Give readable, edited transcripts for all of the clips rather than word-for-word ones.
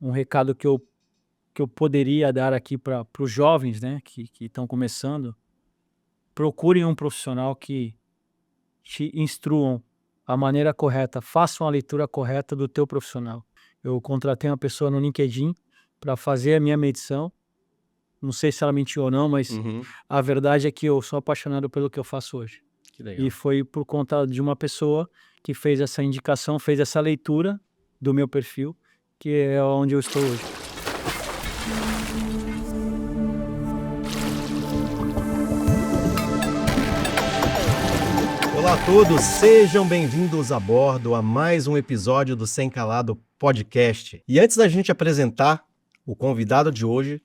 um recado que eu poderia dar aqui para os jovens, né, que estão começando, procurem um profissional que te instruam a maneira correta, façam a leitura correta do teu profissional. Eu contratei uma pessoa no LinkedIn para fazer a minha medição, não sei se ela mentiu ou não, mas Uhum. a verdade é que eu sou apaixonado pelo que eu faço hoje. Que E legal. foi por conta de uma pessoa que fez essa indicação, fez essa leitura do meu perfil, que é onde eu estou hoje. Olá a todos, sejam bem-vindos a bordo a mais um episódio do Sem Calado Podcast. E antes da gente apresentar o convidado de hoje,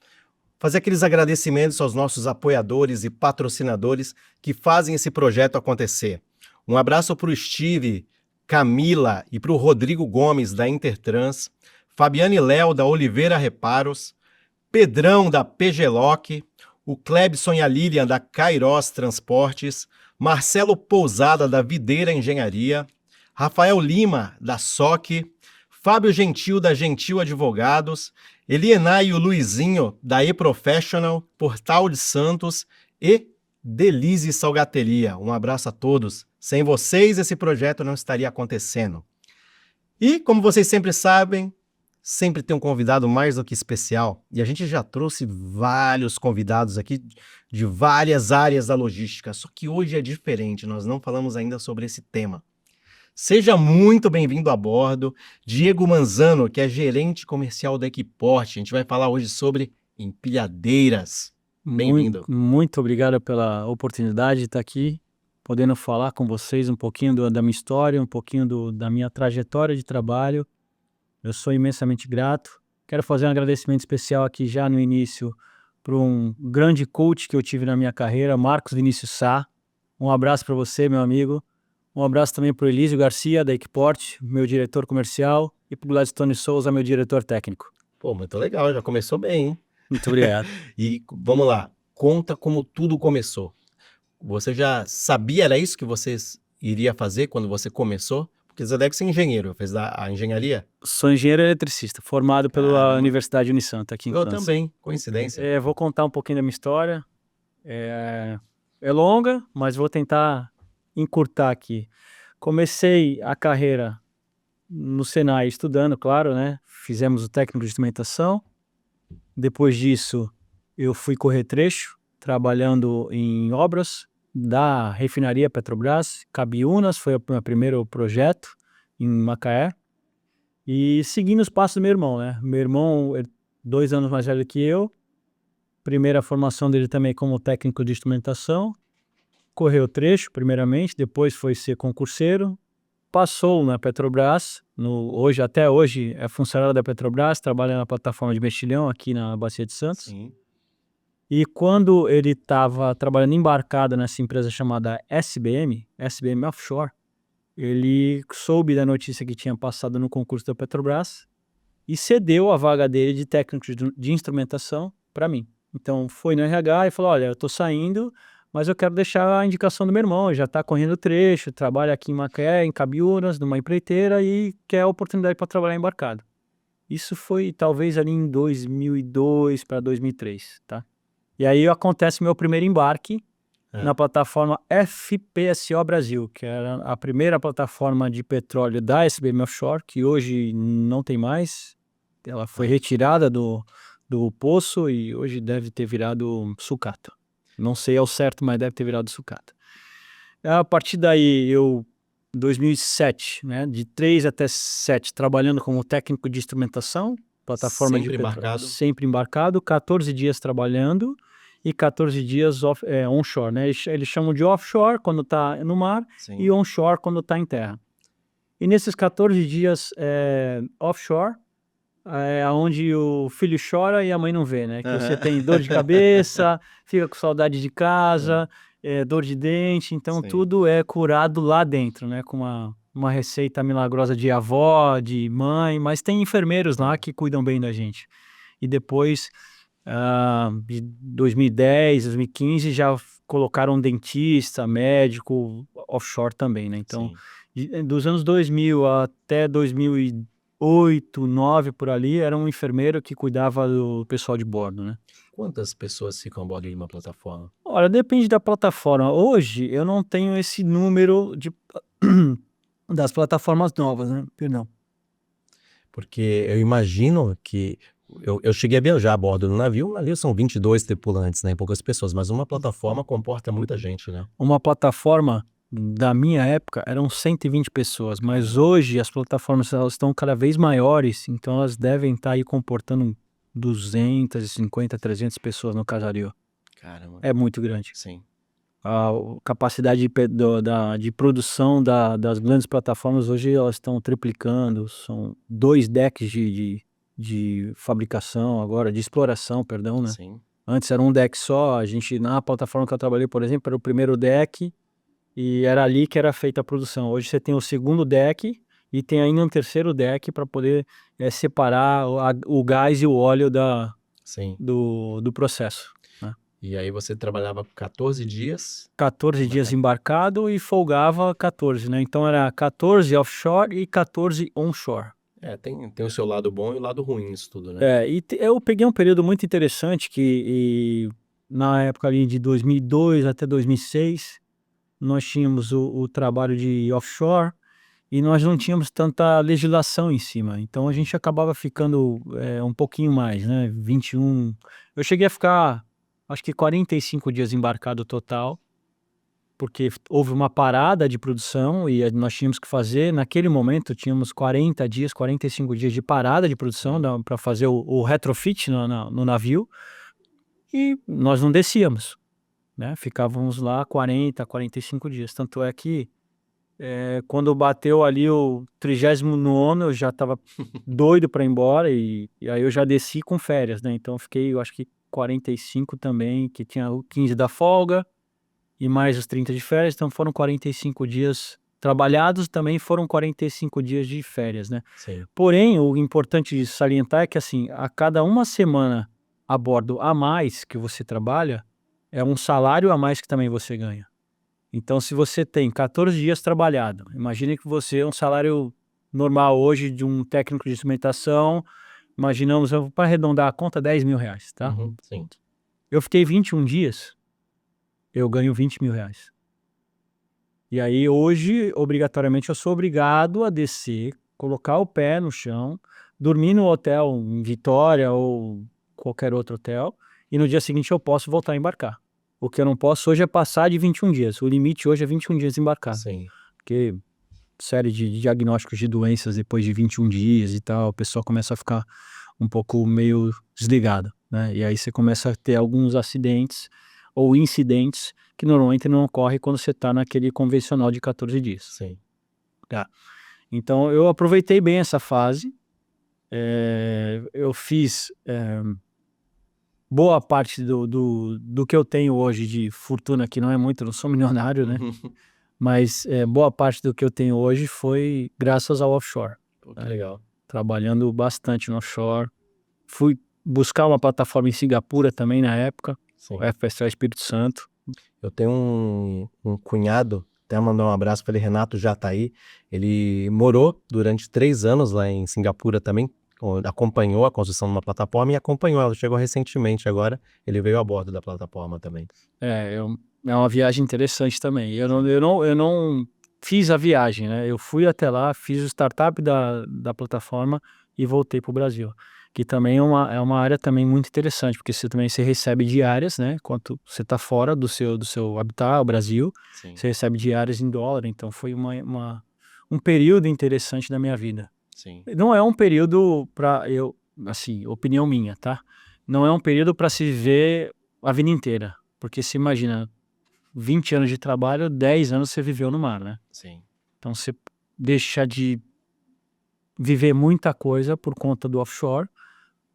fazer aqueles agradecimentos aos nossos apoiadores e patrocinadores que fazem esse projeto acontecer. Um abraço para o Steve, Camila e para o Rodrigo Gomes, da Intertrans, Fabiane Léo, da Oliveira Reparos, Pedrão, da PGLoc, o Clebson e a Lilian, da Cairós Transportes, Marcelo Pousada, da Videira Engenharia, Rafael Lima, da SOC, Fábio Gentil, da Gentil Advogados, Elienay e o Luizinho, da eProfessional, Portal de Santos e Delize Salgateria. Um abraço a todos. Sem vocês, esse projeto não estaria acontecendo. E, como vocês sempre sabem, sempre tem um convidado mais do que especial. E a gente já trouxe vários convidados aqui de várias áreas da logística. Só que hoje é diferente, nós não falamos ainda sobre esse tema. Seja muito bem-vindo a bordo, Diego Manzano, que é gerente comercial da Equiport. A gente vai falar hoje sobre empilhadeiras. Bem-vindo. Muito obrigado pela oportunidade de estar aqui, podendo falar com vocês um pouquinho da minha história, um pouquinho da minha trajetória de trabalho. Eu sou imensamente grato. Quero fazer um agradecimento especial aqui já no início para um grande coach que eu tive na minha carreira, Marcos Vinícius Sá. Um abraço para você, meu amigo. Um abraço também para o Elísio Garcia, da Equiport, meu diretor comercial, e para o Gladstone Souza, meu diretor técnico. Pô, muito legal, já começou bem, hein? Muito obrigado. E vamos lá, conta como tudo começou. Você já sabia, era isso que você iria fazer quando você começou? Porque você deve ser engenheiro, fez a engenharia? Sou engenheiro eletricista, formado pela Caramba, Universidade Unisanta, aqui em eu França. também, coincidência. Vou contar um pouquinho da minha história. É longa, mas vou tentar encurtar aqui. Comecei a carreira no Senai estudando, claro, né? Fizemos o técnico de instrumentação. Depois disso, eu fui correr trecho, trabalhando em obras da refinaria Petrobras. Cabiúnas foi o meu primeiro projeto em Macaé. E seguindo os passos do meu irmão, né? Meu irmão é 2 anos mais velho que eu. Primeira formação dele também como técnico de instrumentação. Correu trecho, primeiramente, depois foi ser concurseiro. Passou na Petrobras, até hoje é funcionário da Petrobras, trabalha na plataforma de mexilhão aqui na Bacia de Santos. Sim. E quando ele estava trabalhando embarcado nessa empresa chamada SBM Offshore, ele soube da notícia que tinha passado no concurso da Petrobras e cedeu a vaga dele de técnico de instrumentação para mim. Então foi no RH e falou: olha, eu estou saindo, mas eu quero deixar a indicação do meu irmão, já está correndo trecho, trabalha aqui em Macaé, em Cabiúnas, numa empreiteira e quer a oportunidade para trabalhar embarcado. Isso foi talvez ali em 2002 para 2003, tá? E aí acontece meu primeiro embarque na plataforma FPSO Brasil, que era a primeira plataforma de petróleo da SBM Offshore, que hoje não tem mais. Ela foi retirada do poço e hoje deve ter virado sucata. Não sei ao certo, mas deve ter virado sucata. A partir daí, eu, 2007, né, de 3 até 7, trabalhando como técnico de instrumentação, plataforma de Sempre petróleo. embarcado? Sempre embarcado, 14 dias trabalhando e 14 dias onshore, né? Eles chamam de offshore quando está no mar. Sim. E onshore quando está em terra. E nesses 14 dias offshore, é onde o filho chora e a mãe não vê, né? Que você tem dor de cabeça, fica com saudade de casa, dor de dente, então Sim. tudo é curado lá dentro, né? Com uma receita milagrosa de avó, de mãe, mas tem enfermeiros lá que cuidam bem da gente. E depois, de 2010, 2015, já colocaram um dentista, médico, offshore também, né? Então, dos anos 2000 até 2010, 8, 9 por ali, era um enfermeiro que cuidava do pessoal de bordo, né. Quantas pessoas ficam a bordo de uma plataforma? Olha, depende da plataforma. Hoje eu não tenho esse número de das plataformas novas, né, perdão. Porque eu imagino que eu cheguei a viajar a bordo do navio, o navio são 22 tripulantes, né, poucas pessoas, mas uma plataforma comporta muita gente, né. Uma plataforma da minha época eram 120 pessoas, mas hoje as plataformas elas estão cada vez maiores, então elas devem estar aí comportando 250, 300 pessoas no casario. Caramba. É muito grande. Sim. A capacidade de produção das grandes plataformas hoje elas estão triplicando, são 2 decks de fabricação agora, de exploração, perdão, né. Sim. Antes era um deck só, a gente na plataforma que eu trabalhei, por exemplo, era o primeiro deck, e era ali que era feita a produção. Hoje você tem o segundo deck e tem ainda um terceiro deck para poder, separar o gás e o óleo Sim. do processo, né. E aí você trabalhava 14 dias? 14 dias embarcado e folgava 14, né, então era 14 offshore e 14 onshore. Tem o seu lado bom e o lado ruim nisso tudo, né. Eu peguei um período muito interessante na época ali de 2002 até 2006, nós tínhamos o trabalho de offshore e nós não tínhamos tanta legislação em cima, então a gente acabava ficando, um pouquinho mais, né, 21. Eu cheguei a ficar, acho que 45 dias embarcado total, porque houve uma parada de produção e nós tínhamos que fazer naquele momento tínhamos 40 dias, 45 dias de parada de produção para fazer o retrofit no navio, e nós não descíamos, né, ficávamos lá 40, 45 dias, tanto é que, quando bateu ali o 39º eu já estava doido para ir embora e aí eu já desci com férias, né, então eu fiquei eu acho que 45 também, que tinha o 15 da folga e mais os 30 de férias, então foram 45 dias trabalhados, também foram 45 dias de férias, né. Sim. Porém, o importante de salientar é que, assim, a cada uma semana a bordo a mais que você trabalha, é um salário a mais que também você ganha. Então se você tem 14 dias trabalhado, imagine que você um salário normal hoje de um técnico de instrumentação, imaginamos, para arredondar a conta, R$ 10.000, tá. Uhum. Sim. Eu fiquei 21 dias, eu ganho R$ 20.000. E aí hoje, obrigatoriamente, eu sou obrigado a descer, colocar o pé no chão, dormir no hotel em Vitória ou qualquer outro hotel, e no dia seguinte eu posso voltar a embarcar. O que eu não posso hoje é passar de 21 dias, o limite hoje é 21 dias embarcado, Sim. porque série de diagnósticos de doenças depois de 21 dias e tal, a pessoa começa a ficar um pouco meio desligada, né, e aí você começa a ter alguns acidentes ou incidentes que normalmente não ocorre quando você está naquele convencional de 14 dias. Sim. Tá. Então eu aproveitei bem essa fase, eu fiz, boa parte do que eu tenho hoje de fortuna, que não é muito, não sou milionário, né, mas, boa parte do que eu tenho hoje foi graças ao offshore, Pô, que legal. trabalhando bastante no offshore. Fui buscar uma plataforma em Singapura também na época, Sim. o FPSO Espírito Santo. Eu tenho um cunhado, até mandar um abraço para ele, Renato Jataí. Ele morou durante 3 anos lá em Singapura também, acompanhou a construção de uma plataforma e acompanhou ela. Chegou recentemente agora, ele veio a bordo da plataforma também. É uma viagem interessante também. Eu não fiz a viagem, né, eu fui até lá, fiz o startup da plataforma e voltei para o Brasil, que também é uma área também muito interessante, porque você recebe diárias, né, enquanto você está fora do seu habitat, o Brasil, Sim. você recebe diárias em dólar, então foi um período interessante da minha vida. Sim. Não é um período para eu assim, opinião minha, tá, não é um período para se viver a vida inteira, porque você imagina 20 anos de trabalho, 10 anos você viveu no mar, né. Sim. Então você deixa de viver muita coisa por conta do offshore,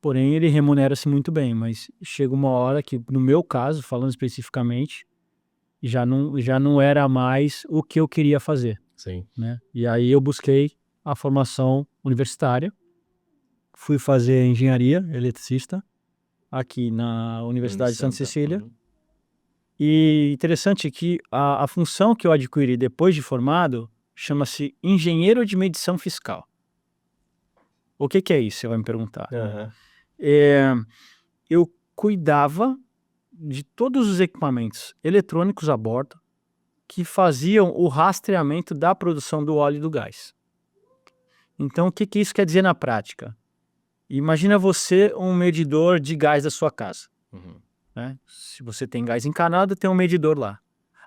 porém ele remunera-se muito bem, mas chega uma hora que, no meu caso, falando especificamente, já não era mais o que eu queria fazer, Sim. né. E aí eu busquei a formação universitária, fui fazer engenharia eletricista aqui na Universidade de Santa Cecília. Uhum. E interessante que a função que eu adquiri depois de formado chama-se engenheiro de medição fiscal. O que é isso? Você vai me perguntar. Aham. Eu cuidava de todos os equipamentos eletrônicos a bordo que faziam o rastreamento da produção do óleo e do gás. Então, o que isso quer dizer na prática? Imagina você um medidor de gás da sua casa. Uhum. Né? Se você tem gás encanado, tem um medidor lá.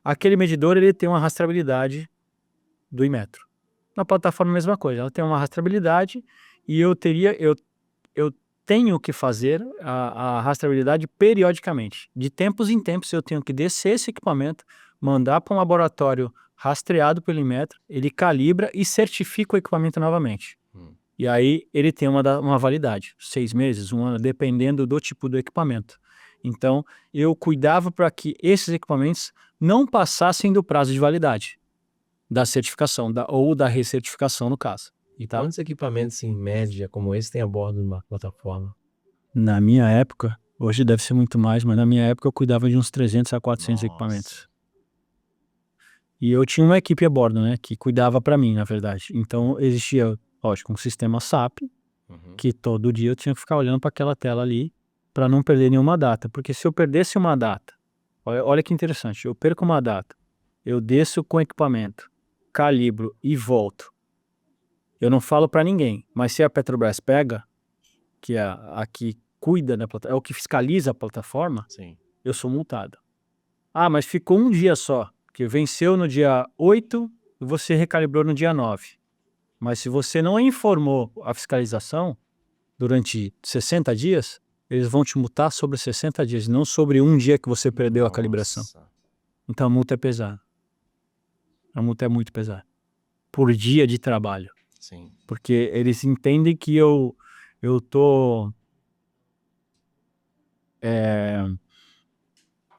Aquele medidor ele tem uma rastreabilidade do Inmetro. Na plataforma a mesma coisa, ela tem uma rastreabilidade e eu tenho que fazer a rastreabilidade periodicamente. De tempos em tempos eu tenho que descer esse equipamento, mandar para um laboratório rastreado pelo Inmetro, ele calibra e certifica o equipamento novamente. E aí ele tem uma validade, 6 meses, 1 ano, dependendo do tipo do equipamento. Então eu cuidava para que esses equipamentos não passassem do prazo de validade da certificação, ou da recertificação no caso. E Tá? quantos equipamentos em média como esse tem a bordo de uma plataforma? Na minha época, hoje deve ser muito mais, mas na minha época eu cuidava de uns 300 a 400 equipamentos. E eu tinha uma equipe a bordo, né, que cuidava para mim, na verdade. Então existia, lógico, um sistema SAP, que todo dia eu tinha que ficar olhando para aquela tela ali para não perder nenhuma data. Porque se eu perdesse uma data, olha que interessante, eu perco uma data, eu desço com o equipamento, calibro e volto. Eu não falo para ninguém, mas se a Petrobras pega, que é a que cuida da plataforma, é o que fiscaliza a plataforma, Sim. eu sou multado. Ah, mas ficou um dia só, que venceu no dia 8 e você recalibrou no dia 9. Mas se você não informou a fiscalização durante 60 dias, eles vão te multar sobre 60 dias, não sobre um dia que você perdeu a calibração. Então a multa é pesada. A multa é muito pesada. Por dia de trabalho. Sim. Porque eles entendem que eu tô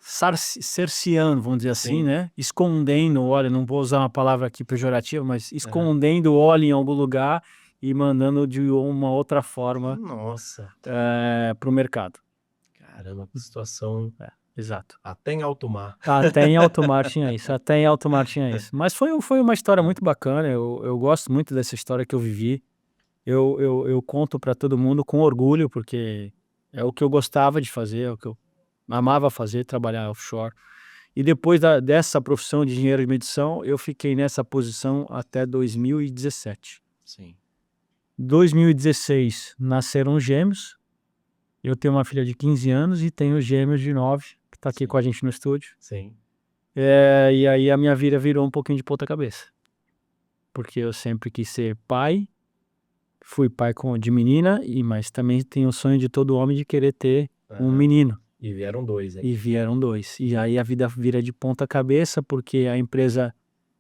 cerceando, vamos dizer assim, Sim. né? Escondendo o óleo, não vou usar uma palavra aqui pejorativa, mas escondendo o óleo em algum lugar e mandando de uma outra forma Nossa. para o mercado. Caramba, que situação. Exato. Até em alto mar. Até em alto mar tinha isso, até em alto mar tinha isso. Mas foi uma história muito bacana, eu gosto muito dessa história que eu vivi. Eu conto para todo mundo com orgulho, porque é o que eu gostava de fazer, é o que eu amava fazer, trabalhar offshore. E depois dessa profissão de engenheiro de medição, eu fiquei nessa posição até 2017. Sim. 2016 nasceram gêmeos. Eu tenho uma filha de 15 anos e tenho gêmeos de 9, que está aqui com a gente no estúdio. Sim. E aí a minha vida virou um pouquinho de ponta cabeça. Porque eu sempre quis ser pai, fui pai de menina, mas também tenho o sonho de todo homem de querer ter um menino. E vieram 2, hein? E vieram 2. E aí a vida vira de ponta cabeça, porque a empresa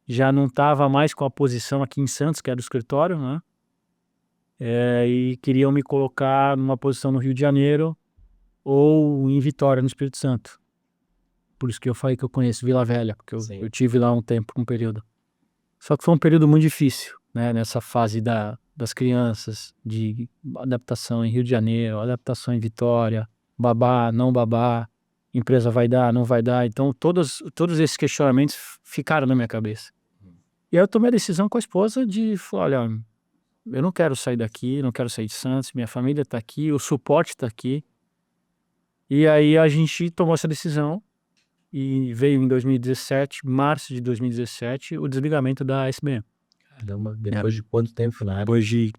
já não estava mais com a posição aqui em Santos, que era o escritório, né? E queriam me colocar numa posição no Rio de Janeiro ou em Vitória, no Espírito Santo. Por isso que eu falei que eu conheço Vila Velha, porque eu tive lá um tempo, um período. Só que foi um período muito difícil, né? Nessa fase das crianças, de adaptação em Rio de Janeiro, adaptação em Vitória, babá, não babá, empresa vai dar, não vai dar. Então todos esses questionamentos ficaram na minha cabeça. E aí eu tomei a decisão com a esposa de falar, olha, eu não quero sair daqui, não quero sair de Santos, minha família está aqui, o suporte está aqui. E aí a gente tomou essa decisão e veio em 2017, março de 2017, o desligamento da SBM. Caramba, depois de quanto tempo na área? Depois de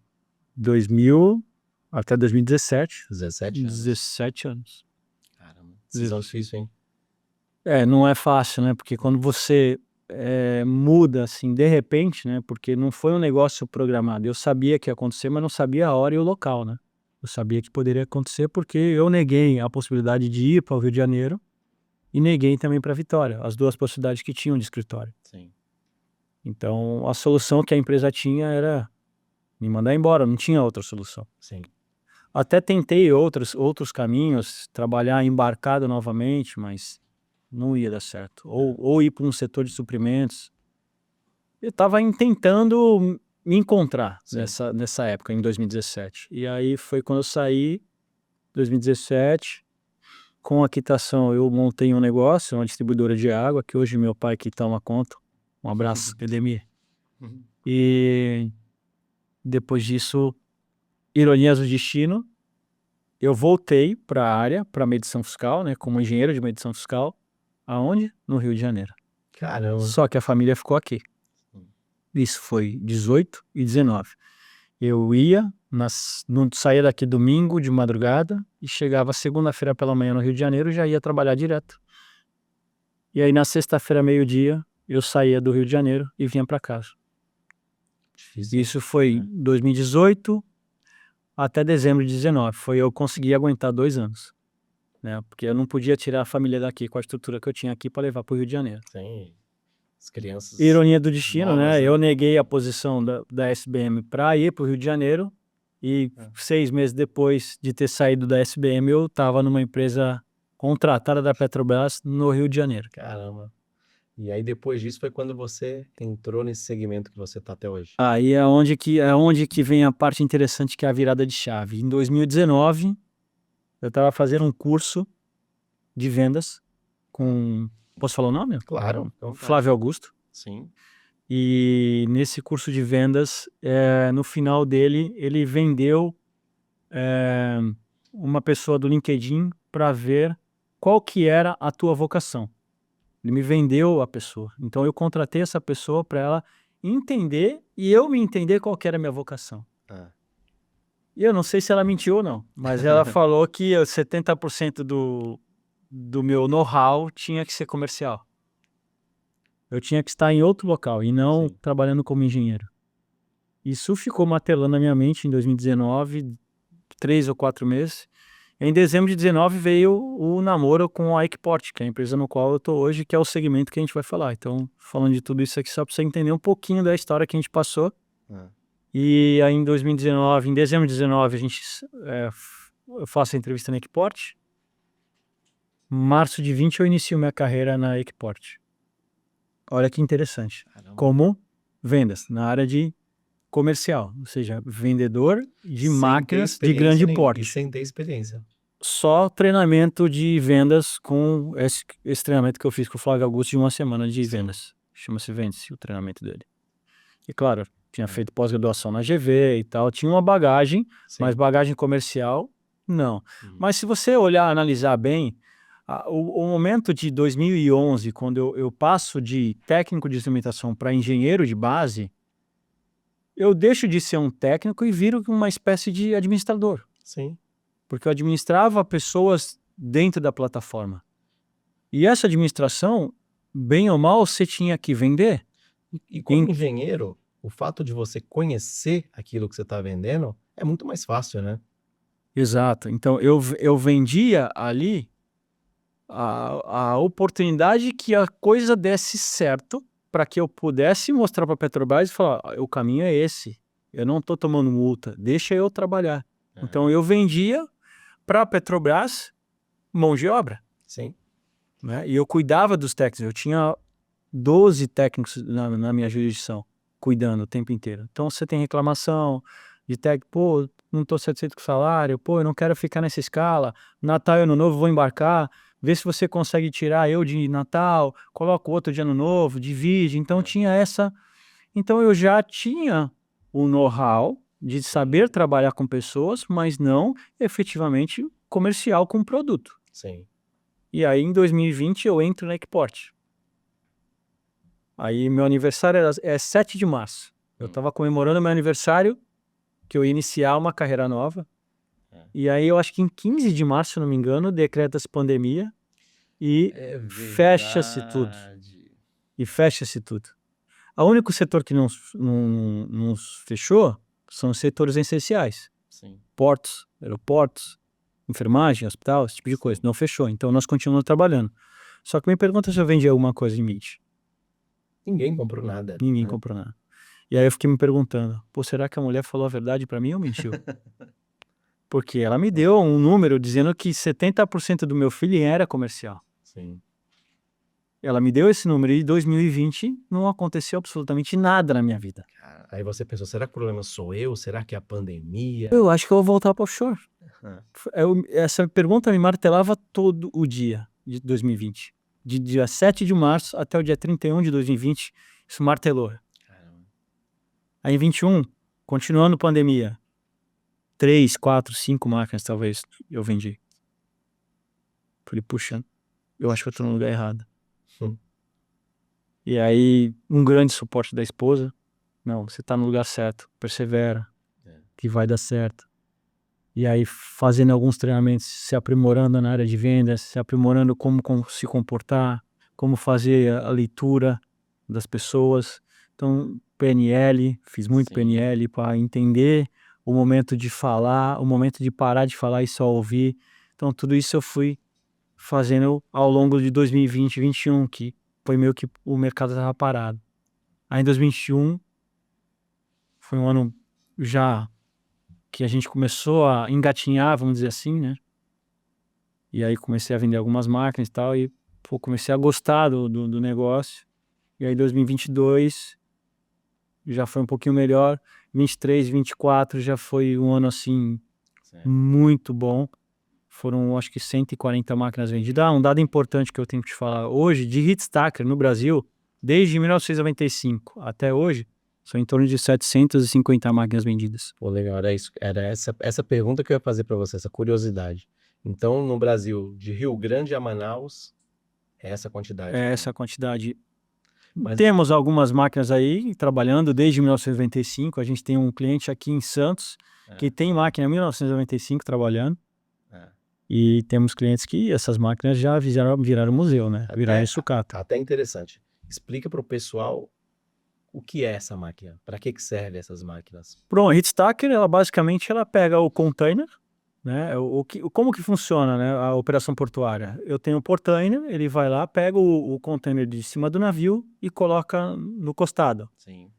2000 até 2017. 17 anos. 17 anos. Caramba, decisão difícil, hein? Não é fácil, né? Porque quando você muda assim, de repente, né? Porque não foi um negócio programado. Eu sabia que ia acontecer, mas não sabia a hora e o local, né? Eu sabia que poderia acontecer porque eu neguei a possibilidade de ir para o Rio de Janeiro e neguei também para Vitória, as 2 possibilidades que tinham de escritório. Sim. Então, a solução que a empresa tinha era me mandar embora, não tinha outra solução. Sim. Até tentei outros caminhos, trabalhar embarcado novamente, mas não ia dar certo. Ou ir para um setor de suprimentos. Eu estava tentando me encontrar nessa época, em 2017. E aí foi quando eu saí, 2017, com a quitação eu montei um negócio, uma distribuidora de água, que hoje meu pai que toma conta. Um abraço, Edemir. E depois disso Ironias do destino, eu voltei para a área, para medição fiscal, né, como engenheiro de medição fiscal. Aonde? No Rio de Janeiro. Caramba. Só que a família ficou aqui. Isso foi 18 e 19. Eu ia, saía daqui domingo de madrugada e chegava segunda-feira pela manhã no Rio de Janeiro e já ia trabalhar direto. E aí na sexta-feira, meio-dia, eu saía do Rio de Janeiro e vinha para casa. Isso foi em 2018 até dezembro de 19. Eu consegui aguentar 2 anos. Né? Porque eu não podia tirar a família daqui com a estrutura que eu tinha aqui para levar para o Rio de Janeiro. Sim. As crianças. Ironia do destino, novas, né? né? Eu neguei a posição da SBM para ir para o Rio de Janeiro e 6 meses depois de ter saído da SBM, eu estava numa empresa contratada da Petrobras no Rio de Janeiro. Caramba. E aí depois disso foi quando você entrou nesse segmento que você está até hoje. Aí é onde que vem a parte interessante, que é a virada de chave. Em 2019, eu estava fazendo um curso de vendas com... Posso falar o nome? Claro. Flávio Augusto. Sim. E nesse curso de vendas, no final dele, ele vendeu uma pessoa do LinkedIn para ver qual que era a tua vocação. Ele me vendeu a pessoa. Então eu contratei essa pessoa para ela entender e eu me entender qual que era a minha vocação. E eu não sei se ela mentiu ou não, mas ela falou que 70% do meu know-how tinha que ser comercial. Eu tinha que estar em outro local e não trabalhando como engenheiro. Isso ficou martelando na minha mente em 2019, 3 ou 4 meses. Em dezembro de 19 veio o namoro com a Equiport, que é a empresa no qual eu estou hoje, que é o segmento que a gente vai falar. Então, falando de tudo isso aqui, só para você entender um pouquinho da história que a gente passou. E aí em 2019, em dezembro de 19, eu faço a entrevista na Equiport. Março de 20 eu inicio minha carreira na Equiport. Olha que interessante. Caramba. Como vendas, na área de comercial, ou seja, vendedor de máquinas de grande porte. E sem ter experiência. Só treinamento de vendas com esse treinamento que eu fiz com o Flávio Augusto de 1 semana de vendas. Chama-se Vende-se o treinamento dele. E claro, tinha feito pós-graduação na GV e tal, tinha uma bagagem, mas bagagem comercial, não. Mas se você olhar, analisar bem, o momento de 2011, quando eu passo de técnico de instrumentação para engenheiro de base, eu deixo de ser um técnico e viro uma espécie de administrador. Sim. Porque eu administrava pessoas dentro da plataforma. E essa administração, bem ou mal, você tinha que vender. E como engenheiro, o fato de você conhecer aquilo que você está vendendo é muito mais fácil, né? Exato. Então, eu vendia ali a oportunidade que a coisa desse certo para que eu pudesse mostrar para a Petrobras e falar, o caminho é esse, eu não estou tomando multa, deixa eu trabalhar. Então eu vendia para a Petrobras mão de obra. Sim. Né? E eu cuidava dos técnicos, eu tinha 12 técnicos na minha jurisdição, cuidando o tempo inteiro. Então você tem reclamação de técnico, pô, não estou satisfeito com o salário, pô, eu não quero ficar nessa escala, Natal e Ano Novo vou embarcar, vê se você consegue tirar eu de Natal, coloca outro de Ano Novo, divide. Então tinha essa... Então eu já tinha o know-how de saber trabalhar com pessoas, mas não efetivamente comercial com produto. Sim. E aí em 2020 eu entro na Equiport. Aí meu aniversário é 7 de março. Eu estava comemorando meu aniversário, que eu ia iniciar uma carreira nova. E aí eu acho que em 15 de março, se não me engano, decreta-se pandemia e fecha-se tudo. E fecha-se tudo. O único setor que não fechou são os setores essenciais. Sim. Portos, aeroportos, enfermagem, hospital, esse tipo de coisa. Não fechou. Então nós continuamos trabalhando. Só que me pergunta se eu vendi alguma coisa em Mint. Ninguém comprou nada. Ninguém comprou nada. E aí eu fiquei me perguntando, pô, será que a mulher falou a verdade para mim ou mentiu? Porque ela me deu um número dizendo que 70% do meu filho era comercial. Sim. Ela me deu esse número e em 2020 não aconteceu absolutamente nada na minha vida. Aí você pensou, será que o problema sou eu? Será que é a pandemia? Eu acho que eu vou voltar para o offshore. Essa pergunta me martelava todo o dia de 2020. De dia 7 de março até o dia 31 de 2020, isso martelou. Aí em 21, continuando pandemia. 3, 4, 5 máquinas talvez eu vendi. Falei, puxa, eu acho que eu tô no lugar errado. Hum. E aí, um grande suporte da esposa. Não, você tá no lugar certo, persevera, que vai dar certo. E aí, fazendo alguns treinamentos, se aprimorando na área de vendas, se aprimorando como se comportar, como fazer a leitura das pessoas. Então, PNL, fiz muito Sim. PNL para entender o momento de falar, o momento de parar de falar e só ouvir. Então, tudo isso eu fui fazendo ao longo de 2020 e 2021, que foi meio que o mercado estava parado. Aí em 2021 foi um ano já que a gente começou a engatinhar, vamos dizer assim, né? E aí comecei a vender algumas máquinas e tal, e pô, comecei a gostar do negócio. E aí 2022 já foi um pouquinho melhor. 23, 24 já foi um ano assim muito bom. Foram, acho que 140 máquinas vendidas. Um dado importante que eu tenho que te falar hoje, de Hitstacker no Brasil, desde 1995 até hoje, são em torno de 750 máquinas vendidas. Pô, legal, era essa pergunta que eu ia fazer para você, essa curiosidade. Então, no Brasil, de Rio Grande a Manaus, é essa quantidade. É essa quantidade. Mas- Temos algumas máquinas aí trabalhando desde 1995. A gente tem um cliente aqui em Santos que tem máquina 1995 trabalhando. E temos clientes que essas máquinas já viraram museu, né? Viraram sucata. Até interessante. Explica para o pessoal o que é essa máquina, para que serve essas máquinas. Pronto, a Hitstacker, ela basicamente pega o container, né? Como que funciona, né, a operação portuária? Eu tenho um portainer, ele vai lá, pega o container de cima do navio e coloca no costado. Sim.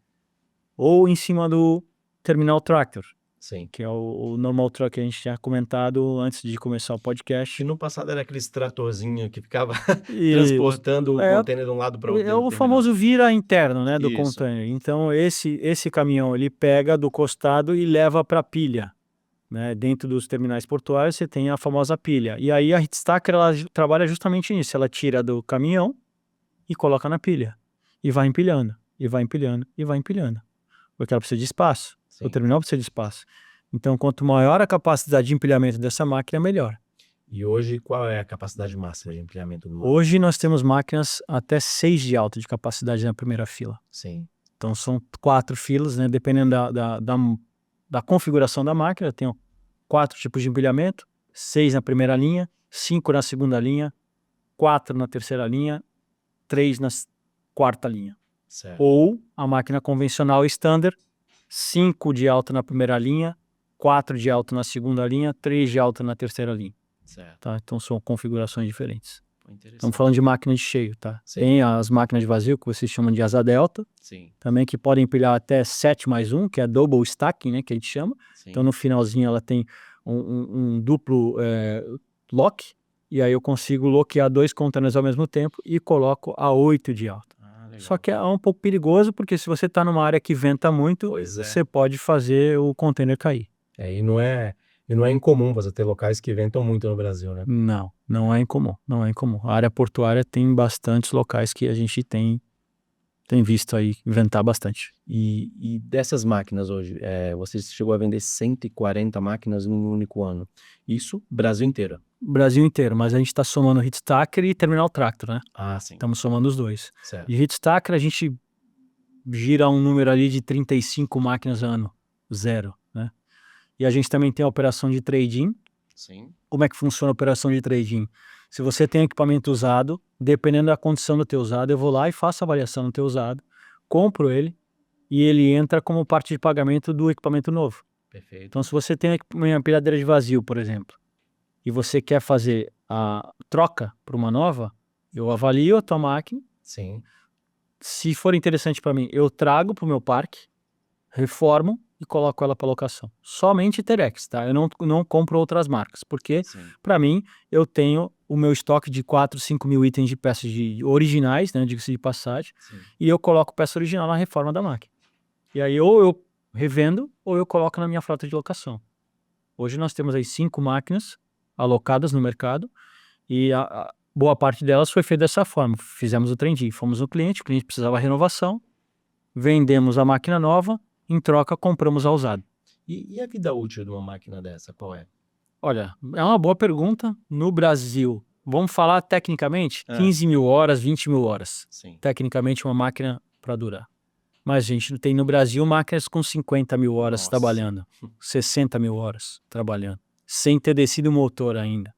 Ou em cima do terminal tractor, Sim. que é o normal truck que a gente tinha comentado antes de começar o podcast. Que no passado era aqueles tratorzinho que ficava E transportando o container de um lado para o outro. é o famoso vira interno, né, do Isso. container. Então esse caminhão ele pega do costado e leva para a pilha, né? Dentro dos terminais portuários você tem a famosa pilha. E aí a Hitstacker ela trabalha justamente nisso. Ela tira do caminhão e coloca na pilha e vai empilhando, e vai empilhando, e vai empilhando, porque ela precisa de espaço. Sim. O terminal precisa de espaço. Então quanto maior a capacidade de empilhamento dessa máquina, melhor. E hoje, qual é a capacidade máxima de empilhamento do móvel? Hoje nós temos máquinas até 6 de alta de capacidade na primeira fila. Sim. Então são 4 filas, né? Dependendo da configuração da máquina, eu tenho 4 tipos de empilhamento, 6 na primeira linha, 5 na segunda linha, 4 na terceira linha, 3 na quarta linha. Certo. Ou a máquina convencional standard, 5 de alta na primeira linha, 4 de alta na segunda linha, 3 de alta na terceira linha. Certo. Tá? Então são configurações diferentes. Interessante. Estamos falando de máquina de cheio, tá? Sim. Tem as máquinas de vazio, que vocês chamam de asa delta, Sim. também que podem empilhar até 7 mais 1, que é double stacking, né, que a gente chama. Sim. Então no finalzinho ela tem um duplo lock, e aí eu consigo loquear 2 containers ao mesmo tempo e coloco a 8 de alta. Legal. Só que é um pouco perigoso, porque se você está numa área que venta muito, Pois é. você pode fazer o container cair. E não é incomum você ter locais que ventam muito no Brasil, né? Não, não é incomum, não é incomum. A área portuária tem bastantes locais que a gente tem visto aí ventar bastante. E dessas máquinas hoje, você chegou a vender 140 máquinas em um único ano. Isso, Brasil inteiro. Brasil inteiro, mas a gente está somando Hitstacker e Terminal Tractor, né? Ah, sim. Estamos somando os dois. Certo. De Hitstacker a gente gira um número ali de 35 máquinas ano, zero, né? E a gente também tem a operação de trade-in. Sim. Como é que funciona a operação de trade-in? Se você tem equipamento usado, dependendo da condição do teu usado, eu vou lá e faço a avaliação do teu usado, compro ele e ele entra como parte de pagamento do equipamento novo. Perfeito. Então, se você tem uma empilhadeira de vazio, por exemplo, e você quer fazer a troca para uma nova, eu avalio a tua máquina. Sim. Se for interessante para mim, eu trago para o meu parque, reformo e coloco ela para locação. Somente Terex, tá? Eu não compro outras marcas, porque para mim eu tenho o meu estoque de 4, 5 mil itens de peças originais, né, diga-se de passagem, e eu coloco peça original na reforma da máquina. E aí ou eu revendo ou eu coloco na minha frota de locação. Hoje nós temos aí 5 máquinas alocadas no mercado e a boa parte delas foi feita dessa forma. Fizemos o trade-in, fomos no cliente, o cliente precisava de renovação, vendemos a máquina nova, em troca compramos a usada. E a vida útil de uma máquina dessa, qual é? Olha, é uma boa pergunta. No Brasil, vamos falar tecnicamente, 15 mil horas, 20 mil horas. Sim. Tecnicamente, uma máquina para durar. Mas a gente tem no Brasil máquinas com 50 mil horas Nossa. trabalhando, 60 mil horas trabalhando, sem ter descido o motor ainda.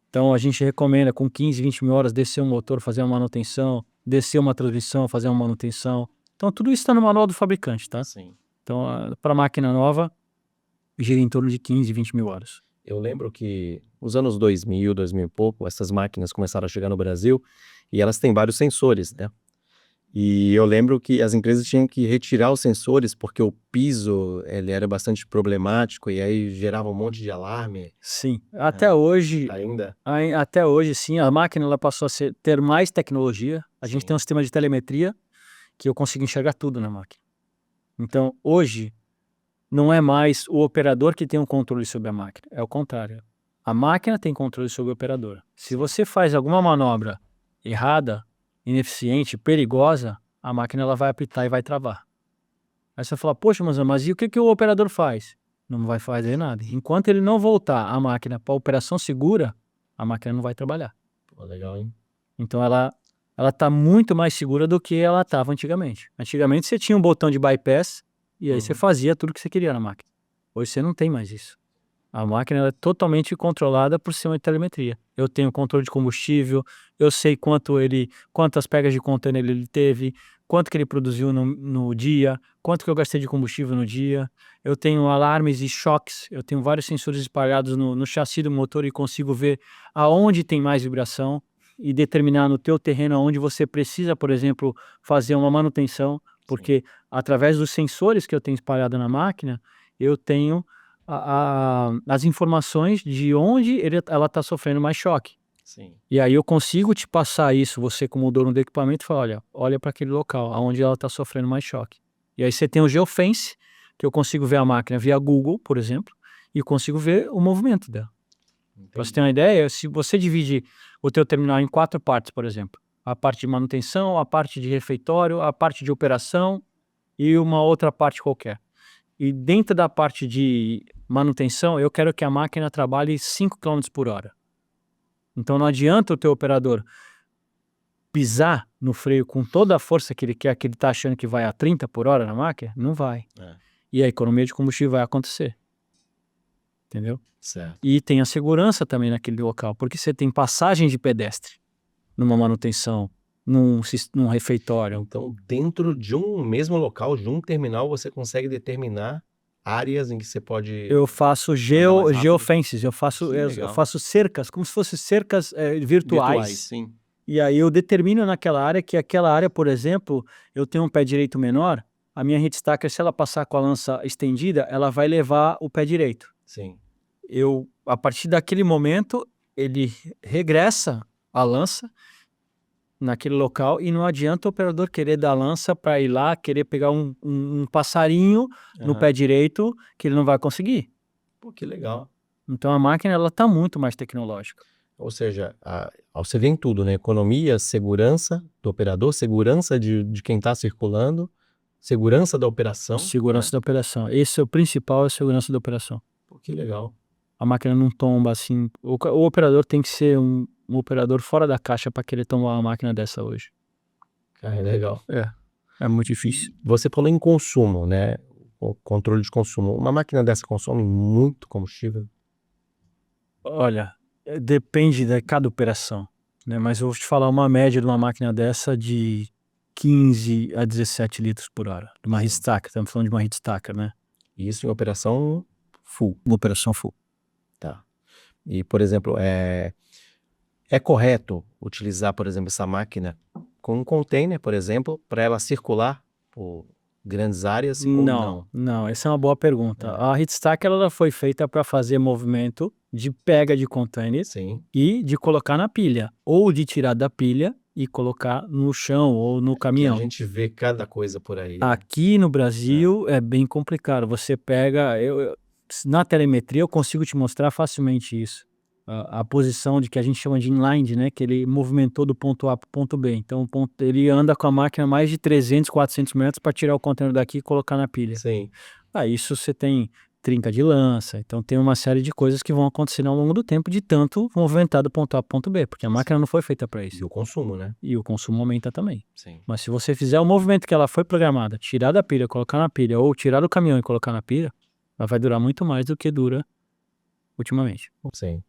Então a gente recomenda com 15, 20 mil horas descer um motor, fazer uma manutenção, descer uma transmissão, fazer uma manutenção. Então tudo isso está no manual do fabricante, tá? Sim. Então para máquina nova, gira em torno de 15, 20 mil horas. Eu lembro que nos anos 2000, 2000 e pouco, essas máquinas começaram a chegar no Brasil e elas têm vários sensores, né? E eu lembro que as empresas tinham que retirar os sensores porque o piso, ele era bastante problemático e aí gerava um monte de alarme. Sim, até hoje, Ainda? até hoje sim, a máquina ela passou a ter mais tecnologia. A gente Sim. tem um sistema de telemetria que eu consigo enxergar tudo na máquina. Então hoje não é mais o operador que tem um controle sobre a máquina, é o contrário. A máquina tem controle sobre o operador. Se você faz alguma manobra errada, ineficiente, perigosa, a máquina ela vai apitar e vai travar. Aí você vai falar, poxa, mas e o que o operador faz? Não vai fazer nada. Enquanto ele não voltar a máquina para operação segura, a máquina não vai trabalhar. Pô, legal, hein? Então ela está muito mais segura do que ela estava antigamente. Antigamente você tinha um botão de bypass e aí você fazia tudo que você queria na máquina. Hoje você não tem mais isso. A máquina ela é totalmente controlada por sistema de telemetria. Eu tenho controle de combustível, eu sei quantas pegas de contêiner ele teve, quanto que ele produziu no dia, quanto que eu gastei de combustível no dia. Eu tenho alarmes e choques, eu tenho vários sensores espalhados no chassi do motor e consigo ver aonde tem mais vibração e determinar no teu terreno onde você precisa, por exemplo, fazer uma manutenção, porque através dos sensores que eu tenho espalhado na máquina, eu tenho as informações de onde ela está sofrendo mais choque. Sim. E aí eu consigo te passar isso, você como dono do equipamento, e falar, olha para aquele local, onde ela está sofrendo mais choque. E aí você tem o Geofence, que eu consigo ver a máquina via Google, por exemplo, e consigo ver o movimento dela. Para você ter uma ideia, se você divide o teu terminal em 4 partes, por exemplo, a parte de manutenção, a parte de refeitório, a parte de operação e uma outra parte qualquer. E dentro da parte de manutenção, eu quero que a máquina trabalhe 5 km por hora. Então não adianta o teu operador pisar no freio com toda a força que ele quer, que ele está achando que vai a 30 por hora na máquina, não vai. E a economia de combustível vai acontecer. Entendeu? Certo. E tem a segurança também naquele local, porque você tem passagem de pedestre numa manutenção, num refeitório. Então, dentro de um mesmo local, de um terminal, você consegue determinar áreas em que você pode... Eu faço mais rápido. geofences, eu Que faço legal. cercas, como se fossem cercas virtuais. Sim. E aí eu determino naquela área que aquela área, por exemplo, eu tenho um pé direito menor, a minha heat stacker, se ela passar com a lança estendida, ela vai levar o pé direito. Sim. A partir daquele momento, ele regressa a lança naquele local e não adianta o operador querer dar lança para ir lá, querer pegar um passarinho no pé direito, que ele não vai conseguir. Pô, que legal. Então a máquina ela está muito mais tecnológica. Ou seja, você vê em tudo, né? Economia, segurança do operador, segurança de quem está circulando, segurança da operação. Segurança da operação. Esse é o principal, é a segurança da operação. Pô, que legal. A máquina não tomba assim. O operador tem que ser um operador fora da caixa para querer tomar uma máquina dessa hoje. Cara, é legal. É muito difícil. Você falou em consumo, né? O controle de consumo. Uma máquina dessa consome muito combustível? Olha, depende de cada operação, né? Mas eu vou te falar uma média de uma máquina dessa de 15 a 17 litros por hora. De uma heat stacker, estamos falando de uma heat stacker, né? Isso em operação full. Uma operação full. Tá. E, por exemplo, é correto utilizar, por exemplo, essa máquina com um container, por exemplo, para ela circular por grandes áreas ou não? Não, essa é uma boa pergunta. A heat stacker ela foi feita para fazer movimento de pega de container Sim. e de colocar na pilha, ou de tirar da pilha e colocar no chão ou no Que caminhão. a gente vê cada coisa por aí. né? Aqui no Brasil é bem complicado. Você pega, na telemetria eu consigo te mostrar facilmente isso. A posição de que a gente chama de inline, né? Que ele movimentou do ponto A para o ponto B. Então ele anda com a máquina mais de 300, 400 metros para tirar o container daqui e colocar na pilha. Sim. Isso você tem trinca de lança. Então tem uma série de coisas que vão acontecendo ao longo do tempo de tanto movimentar do ponto A para o ponto B, porque a máquina não foi feita para isso. E o consumo, né? E o consumo aumenta também. Sim. Mas se você fizer o movimento que ela foi programada, tirar da pilha, colocar na pilha, ou tirar do caminhão e colocar na pilha, ela vai durar muito mais do que dura ultimamente. Sim.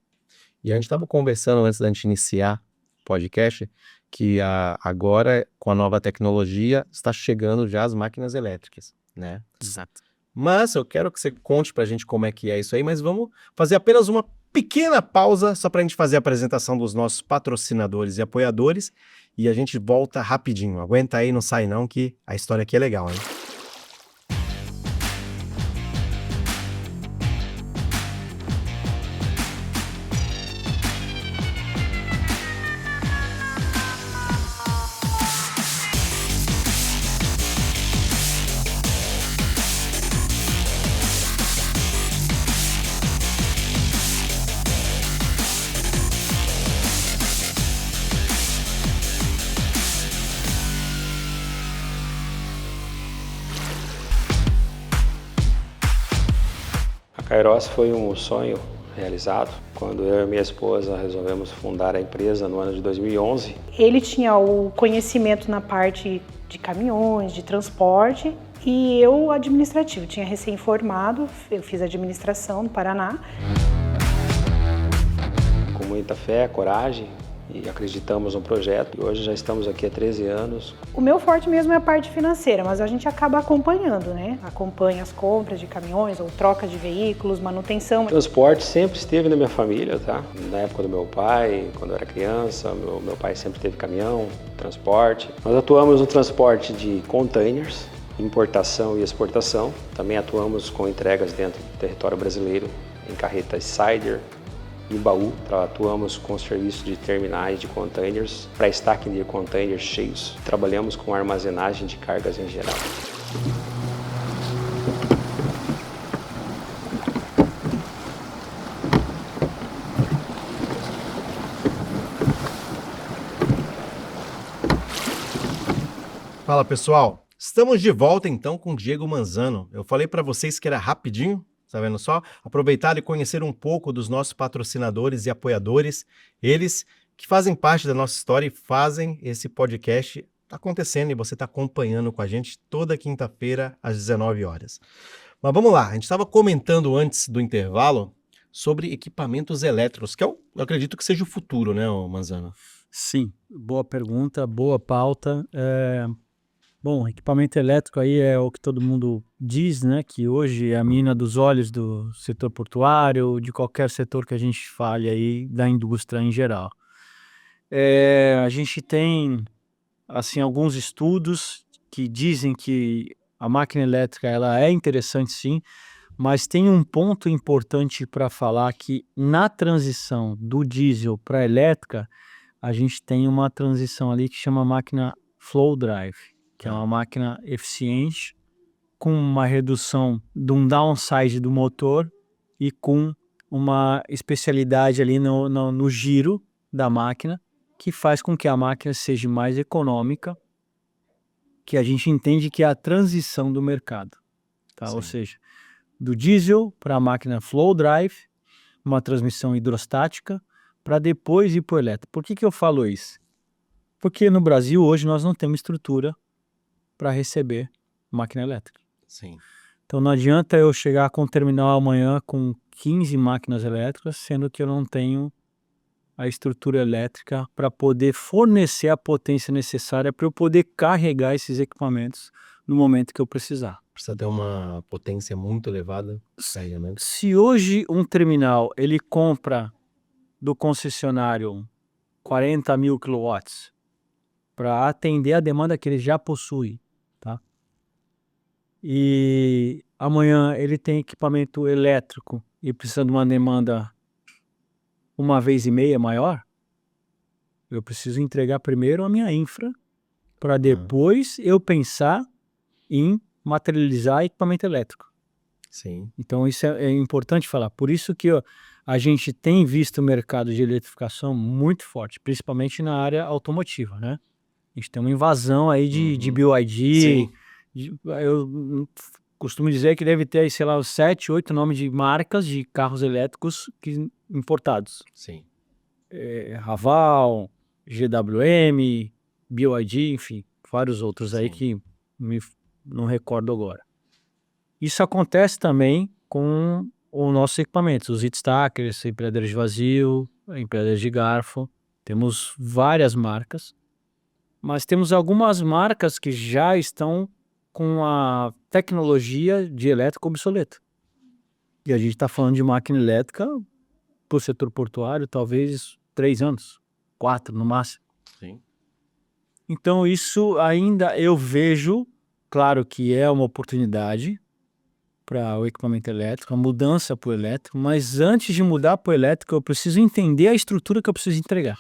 E a gente estava conversando antes da gente iniciar o podcast que agora, com a nova tecnologia, está chegando já as máquinas elétricas, né? Exato. Mas eu quero que você conte pra gente como é que é isso aí, mas vamos fazer apenas uma pequena pausa só pra gente fazer a apresentação dos nossos patrocinadores e apoiadores e a gente volta rapidinho. Aguenta aí, não sai não, que a história aqui é legal, hein? Kairos foi um sonho realizado quando eu e minha esposa resolvemos fundar a empresa no ano de 2011. Ele tinha o conhecimento na parte de caminhões, de transporte, e eu administrativo. Tinha recém-formado, eu fiz administração no Paraná. Com muita fé, coragem e acreditamos no projeto. E hoje já estamos aqui há 13 anos. O meu forte mesmo é a parte financeira, mas a gente acaba acompanhando, né? Acompanha as compras de caminhões ou troca de veículos, manutenção. O transporte sempre esteve na minha família, tá? Na época do meu pai, quando eu era criança, meu pai sempre teve caminhão, transporte. Nós atuamos no transporte de containers, importação e exportação. Também atuamos com entregas dentro do território brasileiro, em carretas Sider e baú. Atuamos com serviço de terminais de containers, para stacking de containers cheios. Trabalhamos com armazenagem de cargas em geral. Fala pessoal, estamos de volta então com o Diego Manzano. Eu falei para vocês que era rapidinho, tá vendo só? Aproveitar e conhecer um pouco dos nossos patrocinadores e apoiadores, eles que fazem parte da nossa história e fazem esse podcast acontecendo e você está acompanhando com a gente toda quinta-feira às 19 horas. Mas vamos lá, a gente estava comentando antes do intervalo sobre equipamentos elétricos, que eu acredito que seja o futuro, né, Manzano? Sim, boa pergunta, boa pauta. Bom, equipamento elétrico aí é o que todo mundo diz, né? Que hoje é a menina dos olhos do setor portuário, de qualquer setor que a gente fale aí, da indústria em geral. A gente tem, assim, alguns estudos que dizem que a máquina elétrica ela é interessante sim, mas tem um ponto importante para falar que na transição do diesel para a elétrica, a gente tem uma transição ali que chama máquina flow drive, que é uma máquina eficiente, com uma redução de um downside do motor e com uma especialidade ali no giro da máquina, que faz com que a máquina seja mais econômica, que a gente entende que é a transição do mercado, tá? Ou seja, do diesel para a máquina flow drive, uma transmissão hidrostática, para depois ir para o elétrico. Por que eu falo isso? Porque no Brasil hoje nós não temos estrutura para receber máquina elétrica. Sim. Então não adianta eu chegar com o terminal amanhã com 15 máquinas elétricas, sendo que eu não tenho a estrutura elétrica para poder fornecer a potência necessária para eu poder carregar esses equipamentos no momento que eu precisar. Precisa ter uma potência muito elevada. Se hoje um terminal ele compra do concessionário 40 mil quilowatts para atender a demanda que ele já possui, tá? E amanhã ele tem equipamento elétrico e precisa de uma demanda 1,5 vezes maior, eu preciso entregar primeiro a minha infra para depois eu pensar em materializar equipamento elétrico. Sim. Então isso é importante falar. Por isso que a gente tem visto o mercado de eletrificação muito forte, principalmente na área automotiva, né? A gente tem uma invasão aí de BYD. Sim. Eu costumo dizer que deve ter, sei lá, os 7, 8 nomes de marcas de carros elétricos importados. Sim. Haval, GWM, BYD, enfim, vários outros aí Sim. que não recordo agora. Isso acontece também com os nossos equipamentos, os heat stackers, empilhadeiras de vazio, empilhadeiras de garfo. Temos várias marcas, mas temos algumas marcas que já estão com a tecnologia de elétrico obsoleto. E a gente está falando de máquina elétrica para o setor portuário, talvez 3 anos, 4 no máximo. Sim. Então isso ainda eu vejo, claro que é uma oportunidade para o equipamento elétrico, a mudança para o elétrico, mas antes de mudar para o elétrico eu preciso entender a estrutura que eu preciso entregar.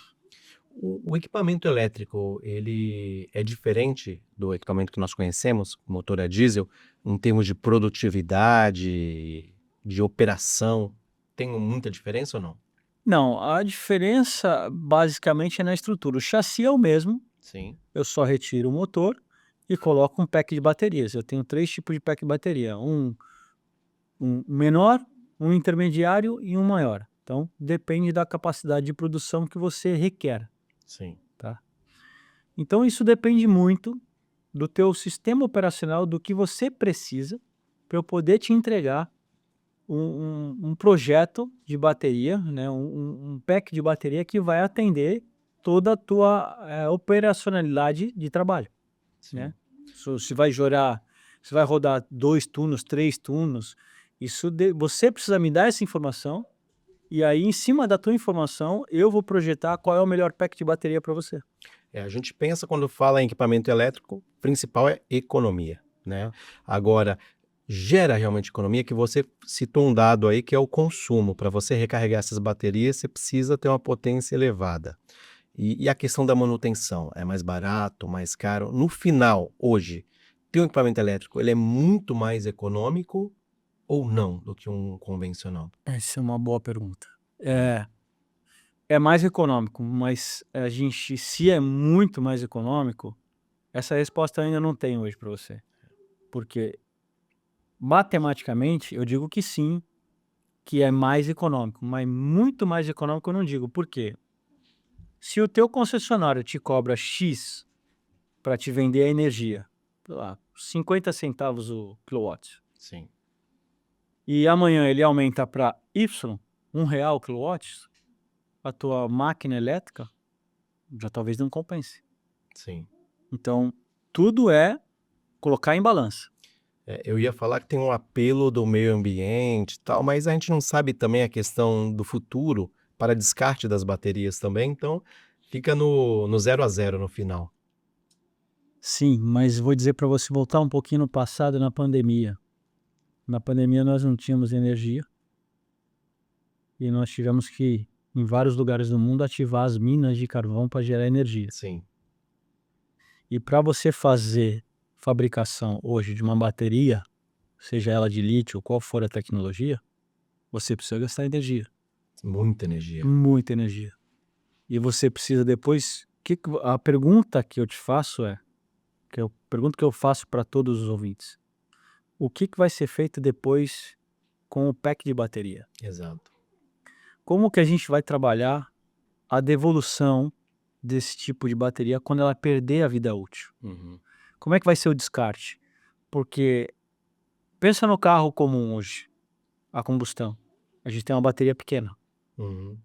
O equipamento elétrico, ele é diferente do equipamento que nós conhecemos, motor a diesel, em termos de produtividade, de operação. Tem muita diferença ou não? Não, a diferença basicamente é na estrutura. O chassi é o mesmo, Sim. eu só retiro o motor e coloco um pack de baterias. Eu tenho 3 tipos de pack de bateria, um menor, um intermediário e um maior. Então depende da capacidade de produção que você requer. Sim. Então isso depende muito do teu sistema operacional, do que você precisa para eu poder te entregar um projeto de bateria, né? um pack de bateria que vai atender toda a tua operacionalidade de trabalho. Sim. Né? Se vai rodar 2 turnos, 3 turnos, você precisa me dar essa informação e aí em cima da tua informação eu vou projetar qual é o melhor pack de bateria para você. A gente pensa quando fala em equipamento elétrico, o principal é economia, né? Agora, gera realmente economia, que você citou um dado aí que é o consumo. Para você recarregar essas baterias, você precisa ter uma potência elevada. E a questão da manutenção, é mais barato, mais caro? No final, hoje, ter um equipamento elétrico, ele é muito mais econômico ou não do que um convencional? Essa é uma boa pergunta. É mais econômico, mas se é muito mais econômico, essa resposta eu ainda não tenho hoje para você. Porque matematicamente eu digo que sim, que é mais econômico, mas muito mais econômico eu não digo. Por quê? Se o teu concessionário te cobra X para te vender a energia, sei lá, 50 centavos o quilowatt, Sim. e amanhã ele aumenta para Y, R$1 o quilowatt, a tua máquina elétrica já talvez não compense. Sim. Então, tudo é colocar em balança. Eu ia falar que tem um apelo do meio ambiente e tal, mas a gente não sabe também a questão do futuro para descarte das baterias também, então fica no 0 a 0 no final. Sim, mas vou dizer para você voltar um pouquinho no passado, na pandemia. Na pandemia nós não tínhamos energia e nós tivemos que, em vários lugares do mundo, ativar as minas de carvão para gerar energia. Sim. E para você fazer fabricação hoje de uma bateria, seja ela de lítio, qual for a tecnologia, você precisa gastar energia. Muita energia. Muita energia. E você precisa depois... A pergunta que eu te faço pergunta que eu faço para todos os ouvintes. O que vai ser feito depois com o pack de bateria? Exato. Como que a gente vai trabalhar a devolução desse tipo de bateria quando ela perder a vida útil? Uhum. Como é que vai ser o descarte? Porque pensa no carro comum hoje, a combustão. A gente tem uma bateria pequena. Uhum.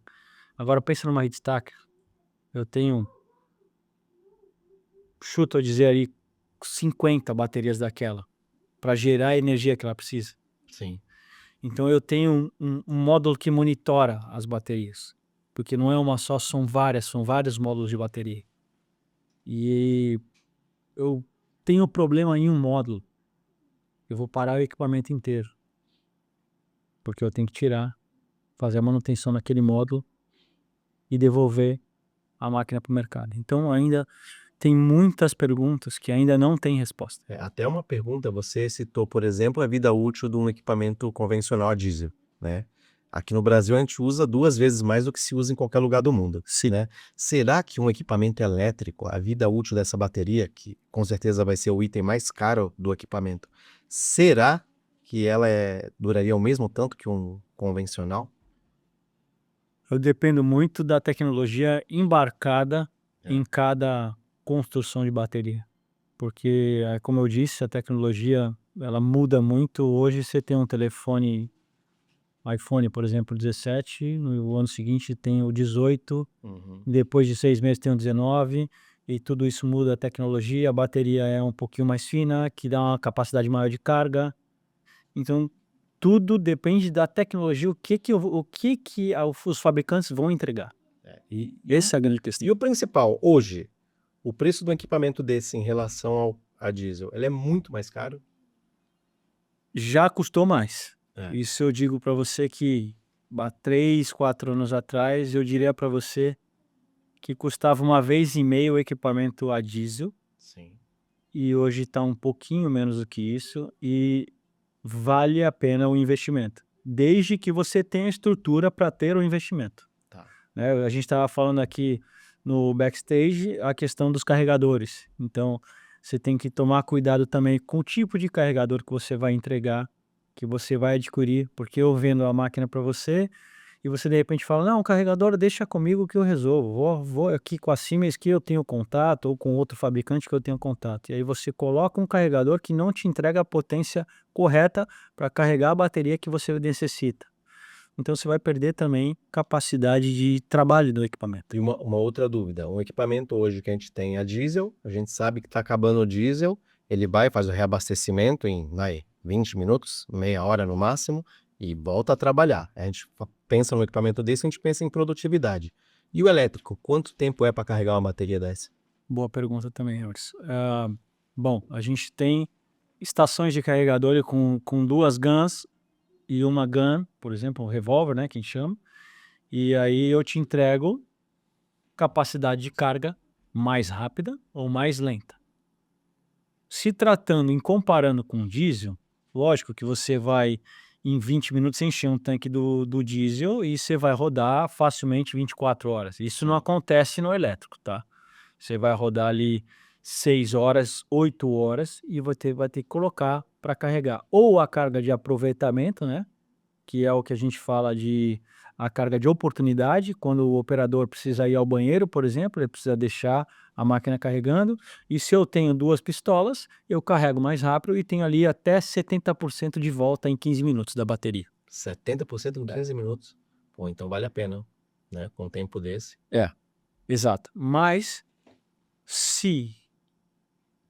Agora pensa numa heat stacker. Eu tenho, chuto a dizer aí, 50 baterias daquela para gerar a energia que ela precisa. Sim. Então eu tenho um módulo que monitora as baterias, porque não é uma só, são vários módulos de bateria. E eu tenho problema em um módulo, eu vou parar o equipamento inteiro, porque eu tenho que tirar, fazer a manutenção naquele módulo e devolver a máquina para o mercado. Então ainda tem muitas perguntas que ainda não tem resposta. Até uma pergunta, você citou, por exemplo, a vida útil de um equipamento convencional a diesel, né? Aqui no Brasil a gente usa 2 vezes mais do que se usa em qualquer lugar do mundo. Sim. Né? Será que um equipamento elétrico, a vida útil dessa bateria, que com certeza vai ser o item mais caro do equipamento, será que ela duraria o mesmo tanto que um convencional? Eu dependo muito da tecnologia embarcada em cada construção de bateria. Porque, como eu disse, a tecnologia ela muda muito. Hoje você tem um telefone iPhone, por exemplo, 17, no ano seguinte tem o 18, Uhum. depois de 6 meses tem o 19, e tudo isso muda a tecnologia, a bateria é um pouquinho mais fina, que dá uma capacidade maior de carga. Então, tudo depende da tecnologia, os fabricantes vão entregar. Essa é a grande questão. E o principal, hoje, o preço do equipamento desse em relação a diesel, ele é muito mais caro? Já custou mais. É. Isso eu digo para você que há 3, 4 anos atrás, eu diria para você que custava 1,5 vezes o equipamento a diesel, Sim. e hoje está um pouquinho menos do que isso, e vale a pena o investimento, desde que você tenha estrutura para ter o investimento. Tá. Né? A gente estava falando aqui no backstage a questão dos carregadores. Então, você tem que tomar cuidado também com o tipo de carregador que você vai entregar, que você vai adquirir, porque eu vendo a máquina para você e você de repente fala, não, o carregador deixa comigo que eu resolvo, vou aqui com a Siemens que eu tenho contato, ou com outro fabricante que eu tenho contato. E aí você coloca um carregador que não te entrega a potência correta para carregar a bateria que você necessita. Então você vai perder também capacidade de trabalho do equipamento. E uma outra dúvida, um equipamento hoje que a gente tem a diesel, a gente sabe que está acabando o diesel, ele vai, faz o reabastecimento em 20 minutos, meia hora no máximo, e volta a trabalhar. A gente pensa no equipamento desse, a gente pensa em produtividade. E o elétrico, quanto tempo é para carregar uma bateria dessa? Boa pergunta também, Euris. Bom, a gente tem estações de carregador com 2 GANs e uma GAN, por exemplo, um revólver, né, que a gente chama, e aí eu te entrego capacidade de carga mais rápida ou mais lenta. Se tratando em comparando com o diesel, lógico que você vai em 20 minutos encher um tanque do diesel e você vai rodar facilmente 24 horas. Isso não acontece no elétrico, tá? Você vai rodar ali 6 horas, 8 horas e vai ter que colocar para carregar. Ou a carga de aproveitamento, né? Que é o que a gente fala de a carga de oportunidade, quando o operador precisa ir ao banheiro, por exemplo, ele precisa deixar a máquina carregando, e se eu tenho 2 pistolas, eu carrego mais rápido e tenho ali até 70% de volta em 15 minutos da bateria. 70% em 15 minutos. Pô, então vale a pena, né? Com um tempo desse. Exato. Mas se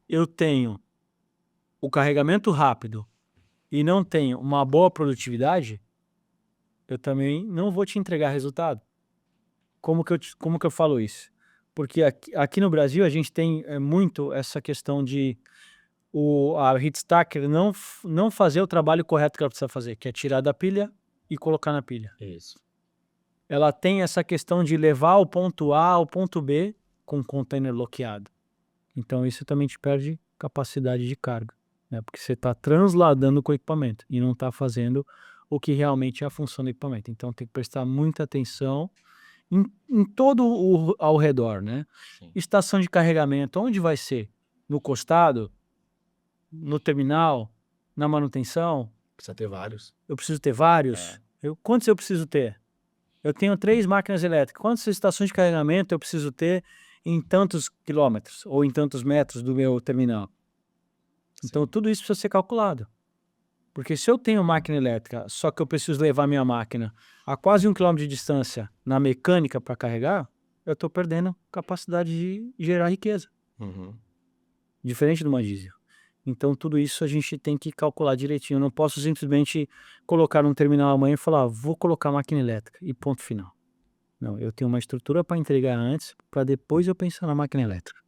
eu tenho o carregamento rápido e não tenho uma boa produtividade, eu também não vou te entregar resultado. Como que eu falo isso? Porque aqui no Brasil a gente tem muito essa questão de a heat stacker não fazer o trabalho correto que ela precisa fazer, que é tirar da pilha e colocar na pilha. Isso. Ela tem essa questão de levar o ponto A ao ponto B com o container bloqueado. Então isso também te perde capacidade de carga, né? Porque você está transladando com o equipamento e não está fazendo o que realmente é a função do equipamento. Então tem que prestar muita atenção em todo ao redor, né? Sim. Estação de carregamento, onde vai ser? No costado? No terminal? Na manutenção? Precisa ter vários. Eu preciso ter vários? Quantos eu preciso ter? Eu tenho 3 máquinas elétricas. Quantas estações de carregamento eu preciso ter em tantos quilômetros ou em tantos metros do meu terminal? Então tudo isso precisa ser calculado. Porque se eu tenho máquina elétrica, só que eu preciso levar minha máquina a quase 1 quilômetro de distância na mecânica para carregar, eu estou perdendo capacidade de gerar riqueza. Uhum. Diferente do uma diesel. Então tudo isso a gente tem que calcular direitinho. Eu não posso simplesmente colocar num terminal amanhã e falar, vou colocar máquina elétrica e ponto final. Não, eu tenho uma estrutura para entregar antes, para depois eu pensar na máquina elétrica.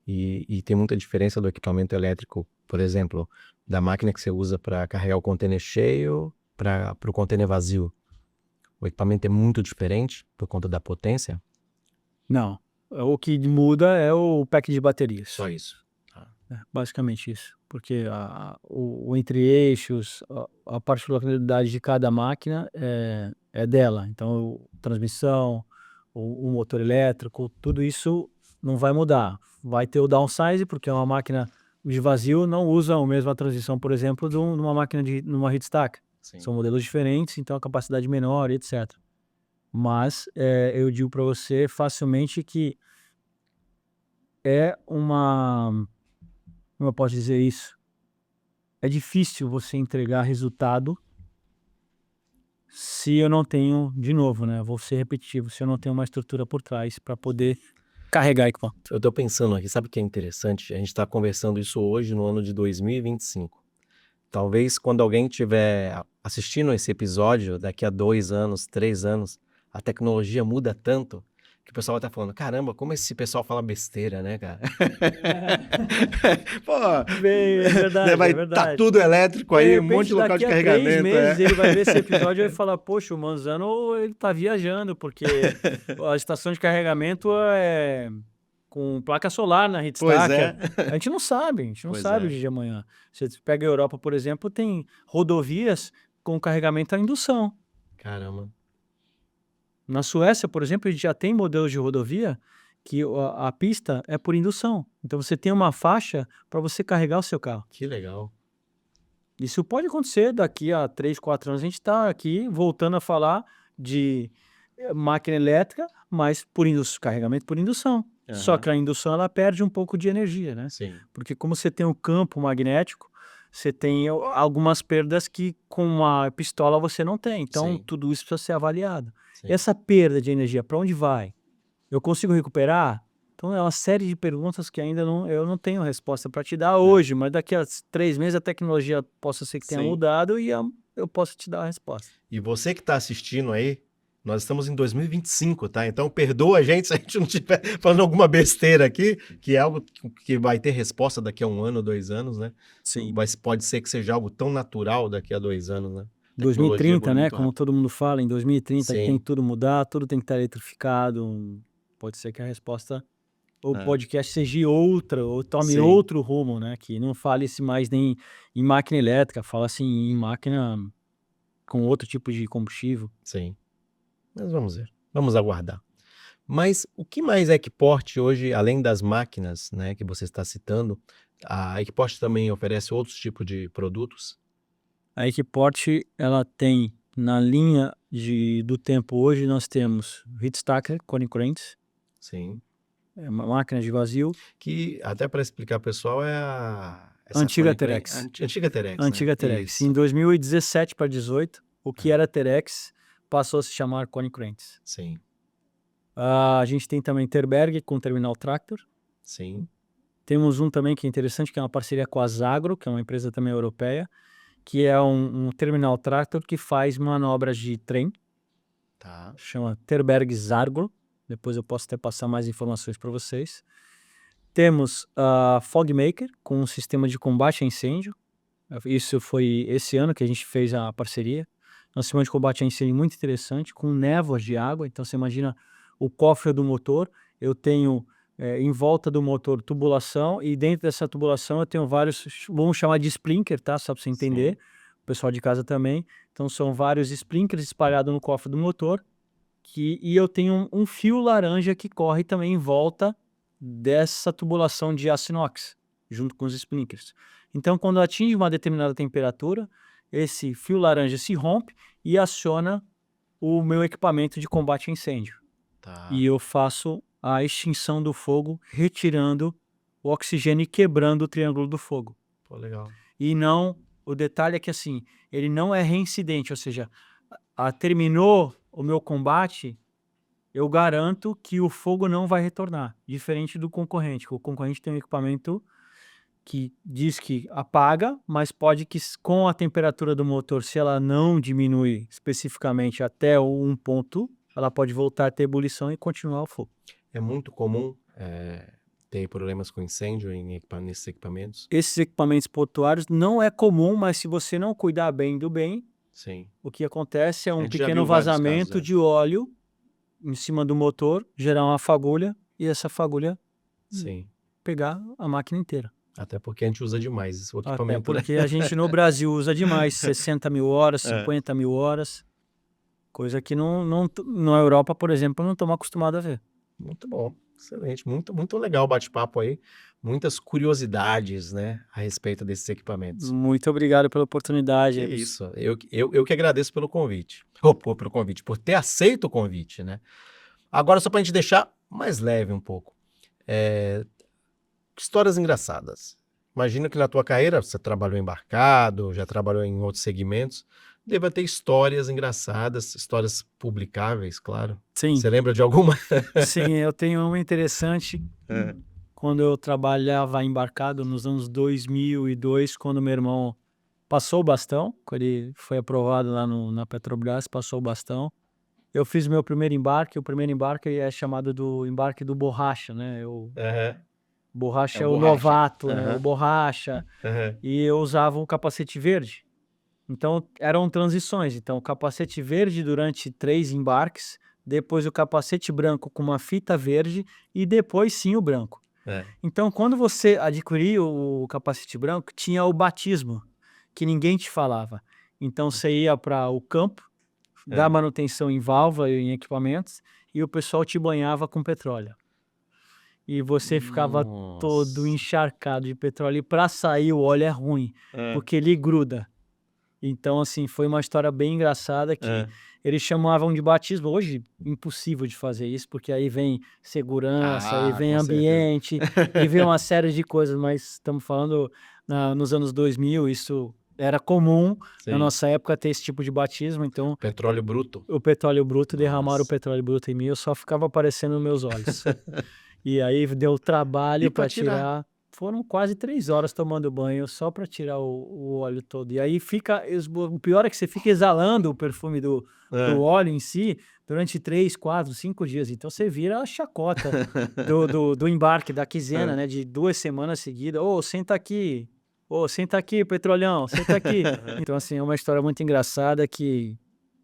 E tem muita diferença do equipamento elétrico, por exemplo, da máquina que você usa para carregar o container cheio para o container vazio. O equipamento é muito diferente por conta da potência? Não, o que muda é o pack de baterias. Só isso. Basicamente isso, porque o entre-eixos, a particularidade de cada máquina é dela. Então, transmissão, o motor elétrico, tudo isso não vai mudar. Vai ter o downsize, porque é uma máquina de vazio não usam a mesma transmissão, por exemplo, numa máquina numa heat stack. Sim. São modelos diferentes, então a capacidade menor, etc. Mas eu digo para você facilmente que como eu posso dizer isso? É difícil você entregar resultado se eu não tenho, de novo, né? Vou ser repetitivo, se eu não tenho uma estrutura por trás para poder carregar equipamento. Eu tô pensando aqui, sabe o que é interessante? A gente tá conversando isso hoje no ano de 2025. Talvez quando alguém estiver assistindo esse episódio, daqui a 2 anos, 3 anos, a tecnologia muda tanto que o pessoal vai estar falando, caramba, como esse pessoal fala besteira, né, cara? Pô, Bem, é verdade, vai é tá verdade. tudo elétrico De aí, um repente, monte de local de daqui a 3 carregamento. meses ele vai ver esse episódio e vai falar, poxa, o Manzano ele tá viajando, porque a estação de carregamento é com placa solar na heat Pois stack. é. A gente não sabe, Pois o é. dia de amanhã. Você pega a Europa, por exemplo, tem rodovias com carregamento à indução. Caramba. Na Suécia, por exemplo, a gente já tem modelos de rodovia que a pista é por indução. Então você tem uma faixa para você carregar o seu carro. Que legal. Isso pode acontecer daqui a 3, 4 anos. A gente está aqui voltando a falar de máquina elétrica, mas carregamento por indução. Só Aham. que a indução ela perde um pouco de energia, né? Sim. Porque como você tem um campo magnético, você tem algumas perdas que com uma pistola você não tem. Então Sim. tudo isso precisa ser avaliado. Sim. Essa perda de energia, para onde vai? Eu consigo recuperar? Então é uma série de perguntas que ainda eu não tenho resposta para te dar hoje, mas daqui a 3 meses a tecnologia possa ser que tenha Sim. mudado e eu posso te dar a resposta. E você que está assistindo aí, nós estamos em 2025, tá? Então perdoa a gente se a gente não estiver falando alguma besteira aqui, que é algo que vai ter resposta daqui a 1 ano, 2 anos, né? Sim. Mas pode ser que seja algo tão natural daqui a 2 anos, né? 2030, né? muito Como rápido. todo mundo fala, em 2030 que Sim. tem que tudo mudar, tudo tem que estar eletrificado. Pode ser que a resposta, o podcast seja outra, ou tome Sim. outro rumo, né? Que não fale-se mais nem em máquina elétrica, fala-se em máquina com outro tipo de combustível. Sim. Mas vamos ver. Vamos aguardar. Mas o que mais a Equiport hoje, além das máquinas, né, que você está citando, a Equiport também oferece outros tipos de produtos? A Equiport, ela tem na linha do tempo hoje, nós temos heat stacker, Cone Cranes, Sim. uma máquina de vazio, Que, até para explicar pro pessoal, essa antiga Cone Crane- Terex. Antiga Terex, Antiga né? Terex. Isso. Em 2017 para 2018, o que era Terex passou a se chamar Cone Cranes. Sim, A gente tem também Terberg com Terminal Tractor. sim. Temos um também que é interessante, que é uma parceria com a Zagro, que é uma empresa também europeia, que é um Terminal Tractor que faz manobras de trem. Tá. Chama Terberg Zargo. Depois eu posso até passar mais informações para vocês. Temos a Fogmaker com um sistema de combate a incêndio. Isso foi esse ano que a gente fez a parceria. Um sistema de combate a incêndio muito interessante, com névoas de água. Então você imagina o cofre do motor. Eu tenho em volta do motor tubulação, e dentro dessa tubulação eu tenho vários, vamos chamar de sprinkler, tá? Só para você entender. Sim. O pessoal de casa também. Então são vários sprinklers espalhados no cofre do motor. E eu tenho um fio laranja que corre também em volta dessa tubulação de aço inox, junto com os sprinklers. Então, quando atinge uma determinada temperatura, esse fio laranja se rompe e aciona o meu equipamento de combate a incêndio. Tá. E eu faço a extinção do fogo, retirando o oxigênio e quebrando o triângulo do fogo. Pô, legal. E não, o detalhe é que assim, ele não é reincidente, ou seja, terminou o meu combate, eu garanto que o fogo não vai retornar, diferente do concorrente. O concorrente tem um equipamento que diz que apaga, mas pode que com a temperatura do motor, se ela não diminui especificamente até um ponto, ela pode voltar a ter ebulição e continuar o fogo. É muito comum ter problemas com incêndio nesses equipamentos? Esses equipamentos portuários não é comum, mas se você não cuidar bem do bem, Sim. o que acontece é A um gente já pequeno viu vários vazamento casos, de óleo em cima do motor, gerar uma fagulha e essa fagulha Sim. pegar a máquina inteira. Até porque a gente usa demais o Até equipamento, né? porque a gente no Brasil usa demais, 60 mil horas, 50 mil horas, coisa que na Europa, por exemplo, eu não estamos acostumados a ver. Muito bom. Excelente, muito, muito legal o bate-papo aí. Muitas curiosidades, né, a respeito desses equipamentos. Muito obrigado pela oportunidade. Que isso, eu que agradeço pelo convite. Pelo convite, por ter aceito o convite, né? Agora, só para a gente deixar mais leve um pouco. Histórias engraçadas. Imagino que na tua carreira você trabalhou embarcado, já trabalhou em outros segmentos. Deva ter histórias engraçadas, histórias publicáveis, claro. Sim, Você lembra de alguma? sim, eu tenho uma interessante. Quando eu trabalhava embarcado nos anos 2002, quando meu irmão passou o bastão, quando ele foi aprovado lá na Petrobras, passou o bastão. Eu fiz meu primeiro embarque. O primeiro embarque é chamado do embarque do borracha, né? Borracha é o borracha. novato, né? O Aham. borracha. Aham. E eu usava um capacete verde. Então eram transições. Então, o capacete verde durante 3 embarques, depois o capacete branco com uma fita verde e depois sim o branco. Então, quando você adquiria o capacete branco, tinha o batismo, que ninguém te falava. Então, você ia para o campo, dar manutenção em válvula e em equipamentos, e o pessoal te banhava com petróleo. E você ficava todo Nossa. encharcado de petróleo. E para sair o óleo é ruim, porque ele gruda. Então, assim, foi uma história bem engraçada que eles chamavam de batismo. Hoje, impossível de fazer isso, porque aí vem segurança, aí vem Com certeza. ambiente, e vem uma série de coisas, mas estamos falando nos anos 2000, isso era comum na Sim. nossa época ter esse tipo de batismo. Então, Petróleo bruto. o petróleo bruto, derramaram o Nossa. petróleo bruto em mim, eu só ficava aparecendo nos meus olhos. E aí deu E trabalho pra para tirar? tirar. Foram quase 3 horas tomando banho só para tirar o óleo todo. E aí fica, o pior é que você fica exalando o perfume do óleo em si durante 3, 4, 5 dias. Então você vira a chacota do embarque, da quinzena, né? De 2 semanas seguidas. Ô, senta aqui. Ô, senta aqui, petrolhão, senta aqui. Então, assim, é uma história muito engraçada que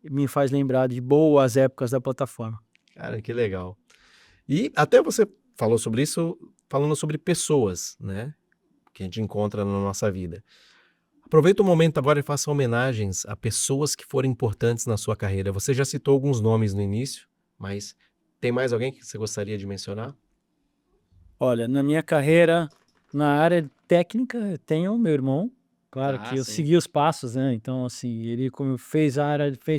me faz lembrar de boas épocas da plataforma. Cara, que legal. E até você falou sobre isso, falando sobre pessoas, né? Que a gente encontra na nossa vida. Aproveita o momento agora e faça homenagens a pessoas que foram importantes na sua carreira. Você já citou alguns nomes no início, mas tem mais alguém que você gostaria de mencionar? Olha, na minha carreira, na área técnica, eu tenho o meu irmão. Claro que eu sim. segui os passos, né? Então, assim, ele como fez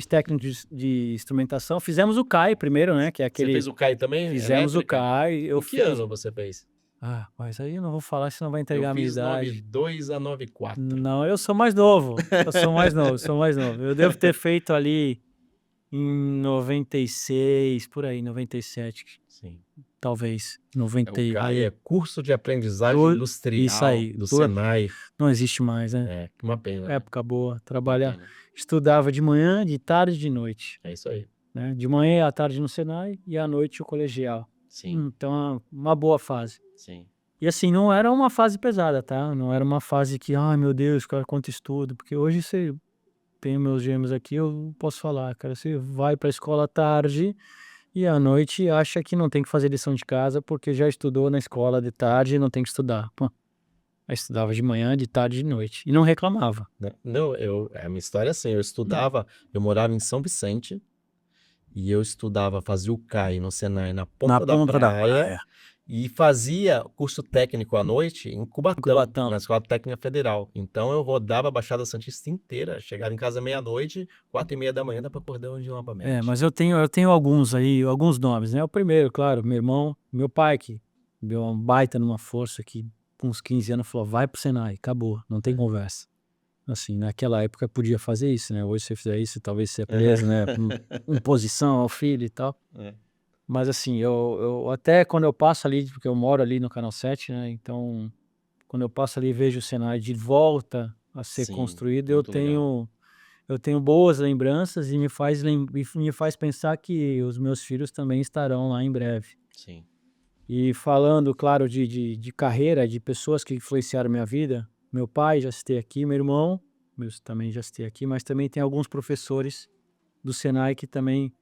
técnico de instrumentação. Fizemos o CAI primeiro, né? Que é Você aquele. fez o CAI também? Fizemos o Elétrica? CAI. Eu Em que fiz. ano você fez? Ah, mas aí eu não vou falar, senão vai entregar Eu a minha fiz idade. 92 a 94. Não, eu sou mais novo. Eu sou mais novo, sou mais novo. Eu devo ter feito ali em 96, por aí, 97, Sim. talvez. O 90 e- CAI é Curso de Aprendizagem Do- Industrial isso aí, do do- Senai. Não existe mais, né? É, que uma pena. né? Época boa, Uma trabalhar. pena. Estudava de manhã, de tarde e de noite, É isso aí. né? De manhã à tarde no Senai e à noite o colegial. Sim, Então, uma boa fase. sim. E assim, não era uma fase pesada, tá? Não era uma fase que, ai meu Deus, cara, quanto estudo. Porque hoje você tem meus gêmeos aqui, eu posso falar, cara, você vai pra escola à tarde e à noite acha que não tem que fazer lição de casa porque já estudou na escola de tarde e não tem que estudar. Pô, eu estudava de manhã, de tarde e de noite. E não reclamava. Não, a minha história é assim, eu estudava, eu morava em São Vicente e eu estudava, fazia o CAI no Senai na ponta da praia e fazia curso técnico à noite em Cubatão, na Escola Técnica Federal. Então eu rodava a Baixada Santista inteira, chegava em casa meia-noite, 4h30 da manhã, dá pra acordar onde novamente. Mas eu tenho alguns aí, alguns nomes, né? O primeiro, claro, meu irmão, meu pai, que deu uma baita numa força que com uns 15 anos falou, vai pro Senai, acabou, não tem conversa. Assim, naquela época podia fazer isso, né? Hoje se você fizer isso, talvez você é preso, né? Imposição ao filho e tal. Mas assim, eu até quando eu passo ali, porque eu moro ali no Canal 7, né? Então, quando eu passo ali e vejo o Senai de volta a ser Sim, construído, muito legal. eu tenho boas lembranças e me faz pensar que os meus filhos também estarão lá em breve. Sim. E falando, claro, de carreira, de pessoas que influenciaram minha vida, meu pai, já citei aqui, meu irmão, também já citei aqui, mas também tem alguns professores do Senai que também,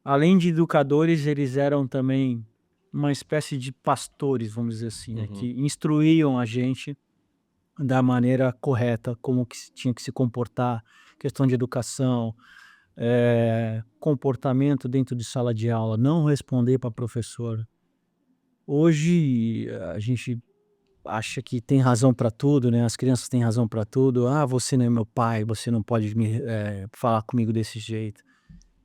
além de educadores, eles eram também uma espécie de pastores, vamos dizer assim, né, que instruíam a gente da maneira correta, como que tinha que se comportar, questão de educação, comportamento dentro de sala de aula, não responder para professor, Hoje a gente acha que tem razão para tudo, né? As crianças têm razão para tudo. Ah, você não é meu pai, você não pode falar comigo desse jeito.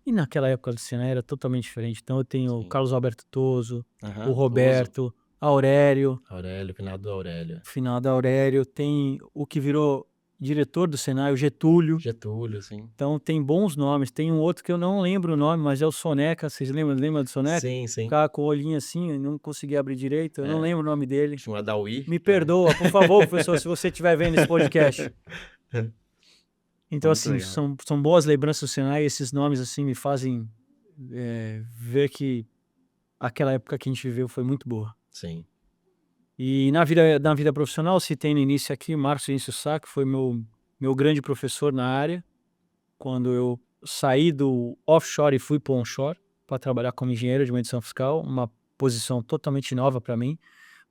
E naquela época do Senai era totalmente diferente. Então eu tenho o Sim. Carlos Alberto Toso, Aham, o Roberto, Aurélio, Aurélio, finado Aurélio. finado Aurélio, tem o que virou diretor do Senai, o Getúlio. Getúlio, sim. Então tem bons nomes. Tem um outro que eu não lembro o nome, mas é o Soneca. Vocês lembram do Soneca? Sim, sim. Ficava com o olhinho assim, eu não conseguia abrir direito. Eu não lembro o nome dele. Tinha o Adauí. Me perdoa, por favor, professor, se você estiver vendo esse podcast. Então, Muito assim, legal. são boas lembranças do Senai. Esses nomes, assim, me fazem ver que aquela época que a gente viveu foi muito boa. Sim. E na vida profissional, citei no início aqui, Márcio Incio Sá, que foi meu grande professor na área, quando eu saí do offshore e fui para o onshore, para trabalhar como engenheiro de medição fiscal, uma posição totalmente nova para mim,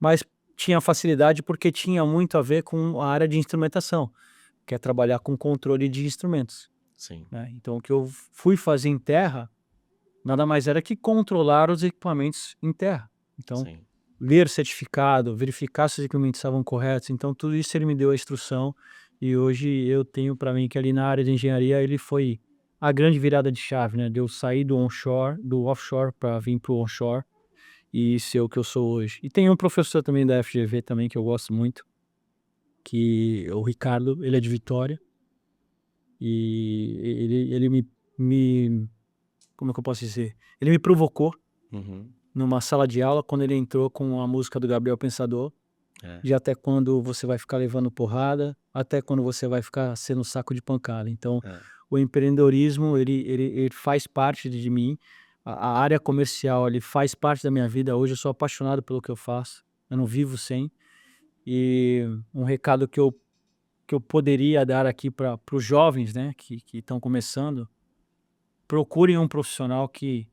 mas tinha facilidade porque tinha muito a ver com a área de instrumentação, que é trabalhar com controle de instrumentos, Sim. né? Então, o que eu fui fazer em terra, nada mais era que controlar os equipamentos em terra. Então, Sim. ler certificado, verificar se os equipamentos estavam corretos. Então, tudo isso ele me deu a instrução. E hoje eu tenho para mim que ali na área de engenharia ele foi a grande virada de chave, né? De eu sair do offshore para vir para o onshore e ser o que eu sou hoje. E tem um professor também da FGV também que eu gosto muito, que é o Ricardo, ele é de Vitória. E ele como é que eu posso dizer? Ele me provocou Uhum. numa sala de aula quando ele entrou com a música do Gabriel Pensador, de até quando você vai ficar levando porrada, até quando você vai ficar sendo saco de pancada. Então, o empreendedorismo, ele faz parte de mim, a área comercial, ele faz parte da minha vida. Hoje eu sou apaixonado pelo que eu faço, eu não vivo sem. E um recado que eu poderia dar aqui para os jovens, né, que estão começando: procurem um profissional que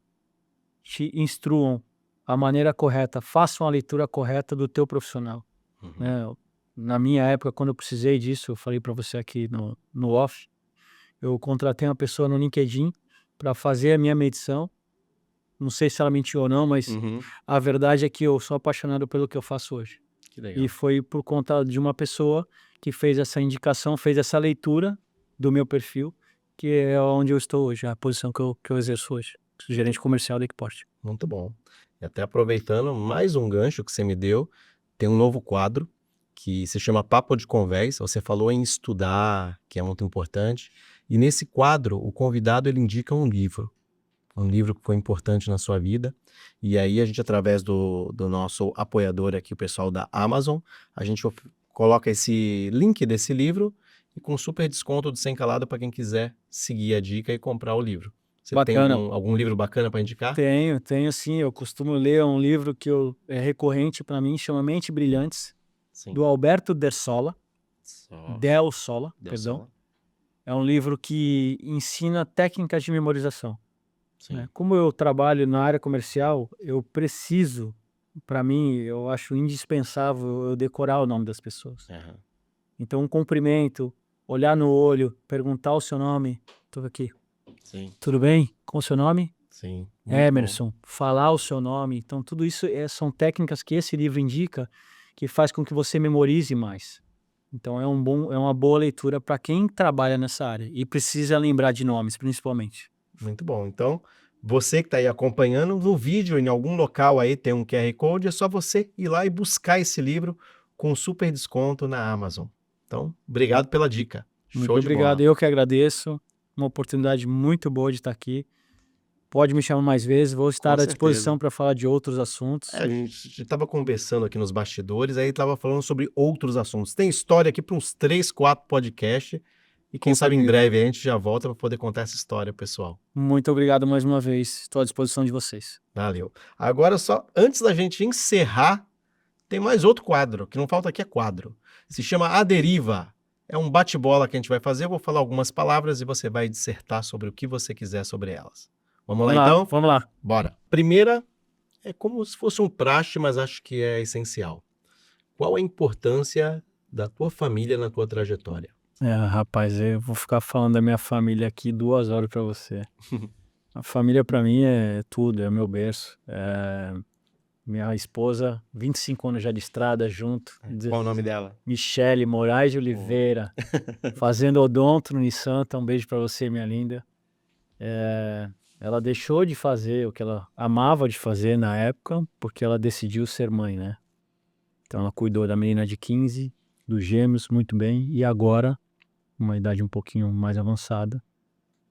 te instruam a maneira correta, façam a leitura correta do teu profissional, Uhum. né? Na minha época, quando eu precisei disso, eu falei para você aqui no off, eu contratei uma pessoa no LinkedIn para fazer a minha medição. Não sei se ela mentiu ou não, mas Uhum. a verdade é que eu sou apaixonado pelo que eu faço hoje. Que legal. E foi por conta de uma pessoa que fez essa indicação, fez essa leitura do meu perfil, que é onde eu estou hoje, a posição que eu exerço hoje, gerente comercial da Equiporte. Muito bom. E até aproveitando mais um gancho que você me deu, tem um novo quadro que se chama Papo de Conversa. Você falou em estudar, que é muito importante. E nesse quadro, o convidado ele indica um livro que foi importante na sua vida. E aí a gente, através do nosso apoiador aqui, o pessoal da Amazon, a gente coloca esse link desse livro e com super desconto de 100 calado para quem quiser seguir a dica e comprar o livro. Você Bacana. tem algum livro bacana para indicar? Tenho sim. Eu costumo ler um livro que é recorrente para mim, chama Mentes Brilhantes, Sim. do Alberto Del Sola. Del Perdão. Sola. É um livro que ensina técnicas de memorização. Sim. Né? Como eu trabalho na área comercial, eu preciso, para mim, eu acho indispensável eu decorar o nome das pessoas. Aham. Então, um cumprimento, olhar no olho, perguntar o seu nome. Estou aqui. Sim. Tudo bem? Qual o seu nome? Sim. Muito Emerson. Falar o seu nome. Então, tudo isso são técnicas que esse livro indica que faz com que você memorize mais. Então, é uma boa leitura para quem trabalha nessa área e precisa lembrar de nomes, principalmente. Muito bom. Então, você que está aí acompanhando, no vídeo, em algum local aí tem um QR Code, é só você ir lá e buscar esse livro com super desconto na Amazon. Então, obrigado pela dica. Muito Show de obrigado, bola. eu que agradeço. Uma oportunidade muito boa de estar aqui. Pode me chamar mais vezes, vou estar à disposição para falar de outros assuntos. A gente estava conversando aqui nos bastidores, aí estava falando sobre outros assuntos. Tem história aqui para uns 3, 4 podcasts. E quem sabe em breve a gente já volta para poder contar essa história, pessoal. Muito obrigado mais uma vez. Estou à disposição de vocês. Valeu. Agora, só antes da gente encerrar, tem mais outro quadro, que não falta aqui é quadro. Se chama A Deriva. É um bate-bola que a gente vai fazer. Eu vou falar algumas palavras e você vai dissertar sobre o que você quiser sobre elas. Vamos lá, então? Vamos lá. Bora. Primeira é como se fosse um praxe, mas acho que é essencial. Qual a importância da tua família na tua trajetória? Rapaz, eu vou ficar falando da minha família aqui 2 horas para você. A família para mim é tudo, é meu berço. minha esposa, 25 anos já de estrada junto. Qual o nome dela? Michele Moraes de Oliveira, fazendo odonto no Unisanta. Um beijo para você, minha linda. Ela deixou de fazer o que ela amava de fazer na época, porque ela decidiu ser mãe, né? Então ela cuidou da menina de 15, dos gêmeos, muito bem, e agora, uma idade um pouquinho mais avançada,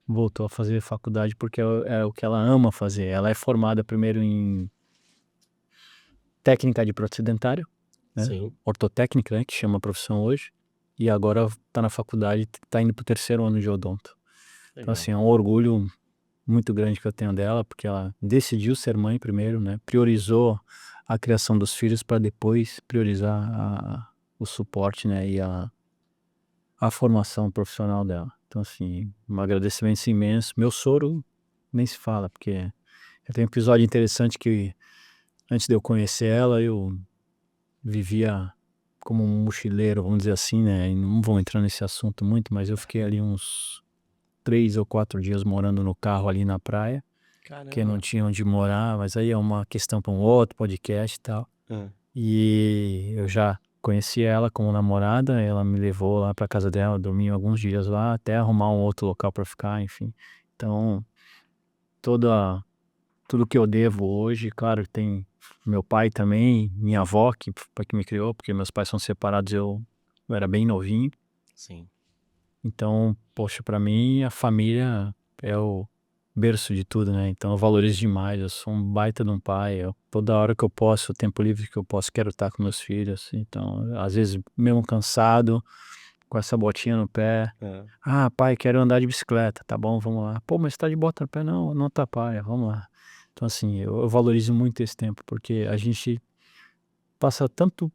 voltou a fazer faculdade porque é o que ela ama fazer. Ela é formada primeiro em técnica de prótese dentária, né? Sim. Ortotécnica, né, que chama a profissão hoje, e agora está na faculdade, está indo para o 3º ano de odonto. Então, Legal. assim, é um orgulho muito grande que eu tenho dela, porque ela decidiu ser mãe primeiro, né? Priorizou a criação dos filhos para depois priorizar o suporte, né? E a formação profissional dela. Então, assim, um agradecimento imenso. Meu soro nem se fala, porque tem um episódio interessante que antes de eu conhecer ela, eu vivia como um mochileiro, vamos dizer assim, né? E não vou entrar nesse assunto muito, mas eu fiquei ali uns 3 ou 4 dias morando no carro ali na praia, porque não tinha onde morar, mas aí é uma questão para um outro podcast e tal. E eu já conheci ela como namorada, ela me levou lá para casa dela, dormi alguns dias lá, até arrumar um outro local para ficar, enfim. Então, tudo que eu devo hoje, claro, tem meu pai também, minha avó que me criou, porque meus pais são separados, eu era bem novinho. Sim. Então, poxa, para mim a família é o berço de tudo, né? Então eu valorizo demais, eu sou um baita de um pai, toda hora que eu posso, o tempo livre que eu posso, quero estar com meus filhos. Então, às vezes mesmo cansado, com essa botinha no pé. Ah, pai, quero andar de bicicleta, tá bom, vamos lá. Pô, mas você tá de bota no pé? Não, não tá, pai, vamos lá. Então, assim, eu valorizo muito esse tempo, porque a gente passa tanto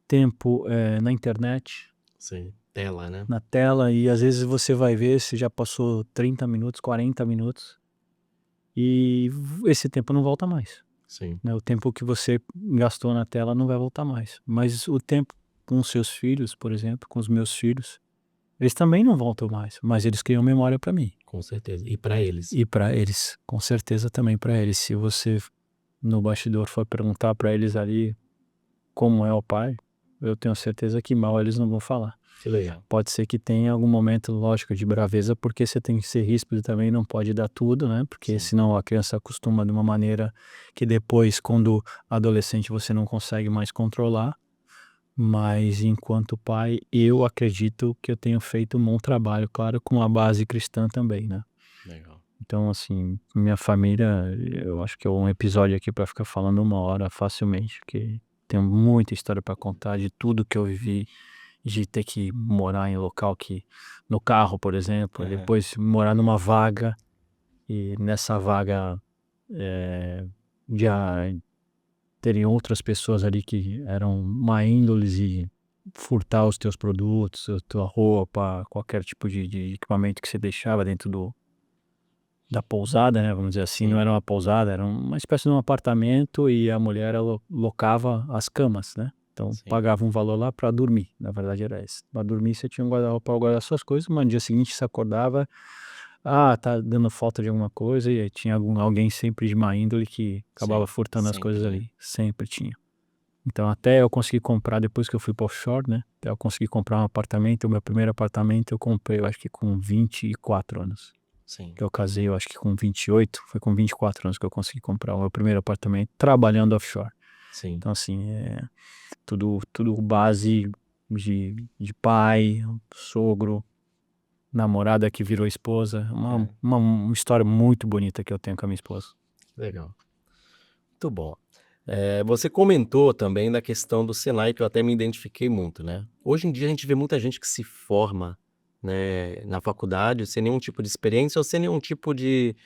tempo na internet, Sim. Tela, né? na tela, e às vezes você vai ver, se já passou 30 minutos, 40 minutos, e esse tempo não volta mais, Sim. né? O tempo que você gastou na tela não vai voltar mais. Mas o tempo com os seus filhos, por exemplo, com os meus filhos, eles também não voltam mais, mas eles criam memória para mim. Com certeza. E para eles? E para eles, com certeza também para eles. Se você no bastidor for perguntar para eles ali como é o pai, eu tenho certeza que mal eles não vão falar. Que legal. Pode ser que tenha algum momento, lógico, de braveza, porque você tem que ser ríspido também, não pode dar tudo, né? Porque senão a criança acostuma de uma maneira que depois, quando adolescente, você não consegue mais controlar. Mas enquanto pai, eu acredito que eu tenho feito um bom trabalho, claro, com a base cristã também, né? Legal. Então, assim, minha família, eu acho que é um episódio aqui para ficar falando 1 hora facilmente, porque tenho muita história para contar de tudo que eu vivi, de ter que morar em local que, no carro, por exemplo, depois morar numa vaga, e nessa vaga já terem outras pessoas ali que eram má índoles e furtar os teus produtos, a tua roupa, qualquer tipo de equipamento que você deixava dentro da pousada, né, vamos dizer assim. Não era uma pousada, era uma espécie de um apartamento, e a mulher locava as camas, né? Então pagava um valor lá para dormir, na verdade era esse. Para dormir você tinha um guarda-roupa para guardar suas coisas, mas no dia seguinte você acordava, tá dando falta de alguma coisa, e aí tinha alguém sempre de má índole que acabava furtando as coisas ali, sempre tinha. Então até eu consegui comprar, depois que eu fui para offshore, né, até eu consegui comprar um apartamento. O meu primeiro apartamento eu comprei, eu acho que com 24 anos. Sim. Que eu casei, eu acho que com 28, foi com 24 anos que eu consegui comprar o meu primeiro apartamento trabalhando offshore. Sim. Então, assim, tudo base de pai, sogro, namorada que virou esposa. Uma história muito bonita que eu tenho com a minha esposa. Legal. Muito bom. Você comentou também da questão do Senai, que eu até me identifiquei muito, né? Hoje em dia a gente vê muita gente que se forma, né, na faculdade sem nenhum tipo de experiência ou sem nenhum tipo de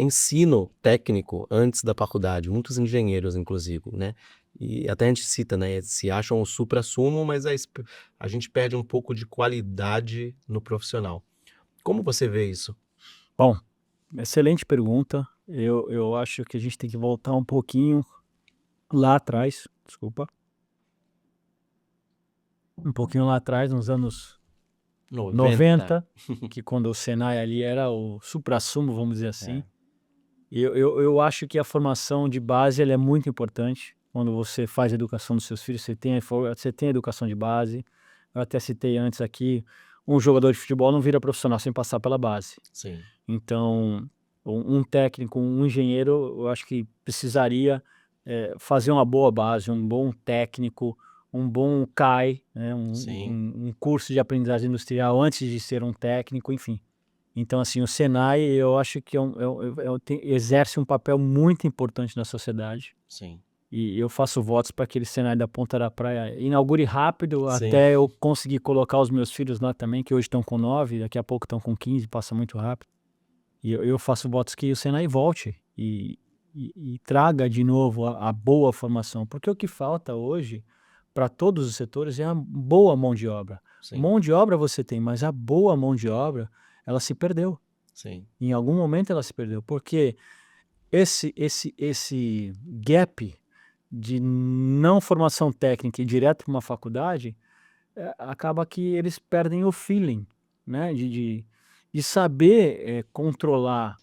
ensino técnico antes da faculdade, muitos engenheiros inclusive, né? E até a gente cita, né, se acham o suprassumo, mas a gente perde um pouco de qualidade no profissional. Como você vê isso? Bom, excelente pergunta. Eu acho que a gente tem que voltar um pouquinho lá atrás, um pouquinho lá atrás, nos anos 90, que quando o Senai ali era o suprassumo, vamos dizer assim. Eu acho que a formação de base ela é muito importante. quando você faz a educação dos seus filhos, você tem a educação de base. Eu até citei antes aqui, um jogador de futebol não vira profissional sem passar pela base. Sim. Então, um técnico, um engenheiro, eu acho que precisaria fazer uma boa base, um bom técnico, um bom CAI, né, Sim. um curso de aprendizagem industrial antes de ser um técnico, enfim. Então, assim, o Senai, eu acho que exerce um papel muito importante na sociedade. Sim. E eu faço votos para que aquele Senai da Ponta da Praia inaugure rápido, Sim. até eu conseguir colocar os meus filhos lá também, que hoje estão com 9, daqui a pouco estão com 15, passa muito rápido. E eu faço votos que o Senai volte e traga de novo a boa formação, porque o que falta hoje para todos os setores é a boa mão de obra. Sim. Mão de obra você tem, mas a boa mão de obra, ela se perdeu. Sim. Em algum momento ela se perdeu, porque esse gap de não formação técnica e direto para uma faculdade, acaba que eles perdem o feeling, né? De saber controlar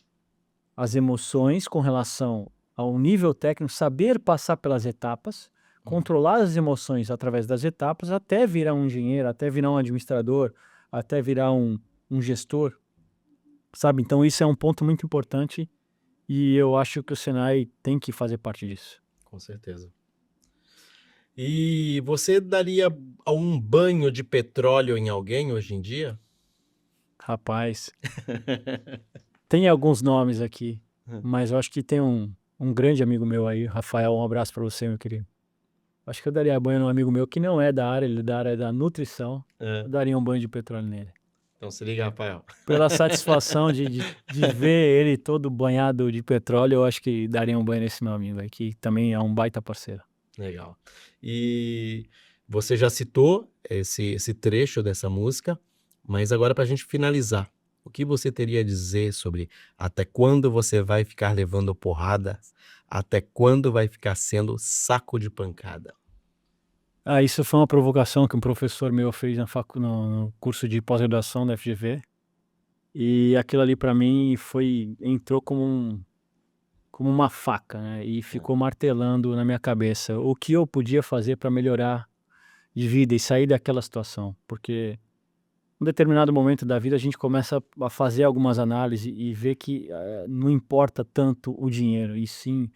as emoções com relação ao nível técnico, saber passar pelas etapas, controlar as emoções através das etapas, até virar um engenheiro, até virar um administrador, até virar um gestor, sabe? Então isso é um ponto muito importante e eu acho que o Senai tem que fazer parte disso. Com certeza. E você daria um banho de petróleo em alguém hoje em dia? Rapaz, tem alguns nomes aqui, mas eu acho que tem um grande amigo meu aí, Rafael, um abraço para você, meu querido. Acho que eu daria banho num amigo meu que não é da área, ele é da área da nutrição. Eu daria um banho de petróleo nele. Então se liga, Rafael. Pela satisfação de ver ele todo banhado de petróleo, eu acho que daria um banho nesse meu amigo aí, que também é um baita parceiro. Legal. E você já citou esse trecho dessa música, mas agora para a gente finalizar, o que você teria a dizer sobre até quando você vai ficar levando porrada, até quando vai ficar sendo saco de pancada? Isso foi uma provocação que um professor meu fez no curso de pós-graduação da FGV, e aquilo ali para mim entrou como uma faca, né? E ficou martelando na minha cabeça o que eu podia fazer para melhorar de vida e sair daquela situação, porque em um determinado momento da vida a gente começa a fazer algumas análises e ver que não importa tanto o dinheiro, e sim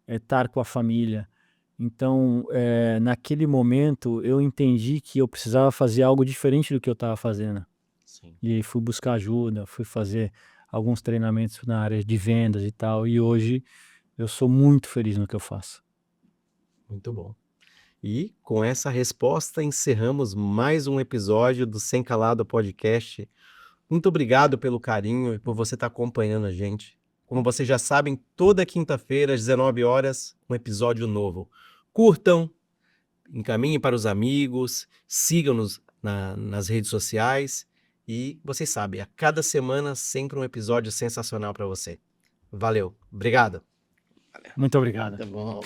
estar com a família. Então, naquele momento eu entendi que eu precisava fazer algo diferente do que eu estava fazendo. Sim. E fui buscar ajuda, fui fazer alguns treinamentos na área de vendas e tal, e hoje eu sou muito feliz no que eu faço. Muito bom. E com essa resposta encerramos mais um episódio do Sem Calado Podcast. Muito obrigado pelo carinho e por você estar acompanhando a gente. Como vocês já sabem, toda quinta-feira às 19 horas, um episódio novo. Curtam, encaminhem para os amigos, sigam-nos nas redes sociais e vocês sabem, a cada semana sempre um episódio sensacional para você. Valeu, obrigado. Muito obrigado. Tá bom.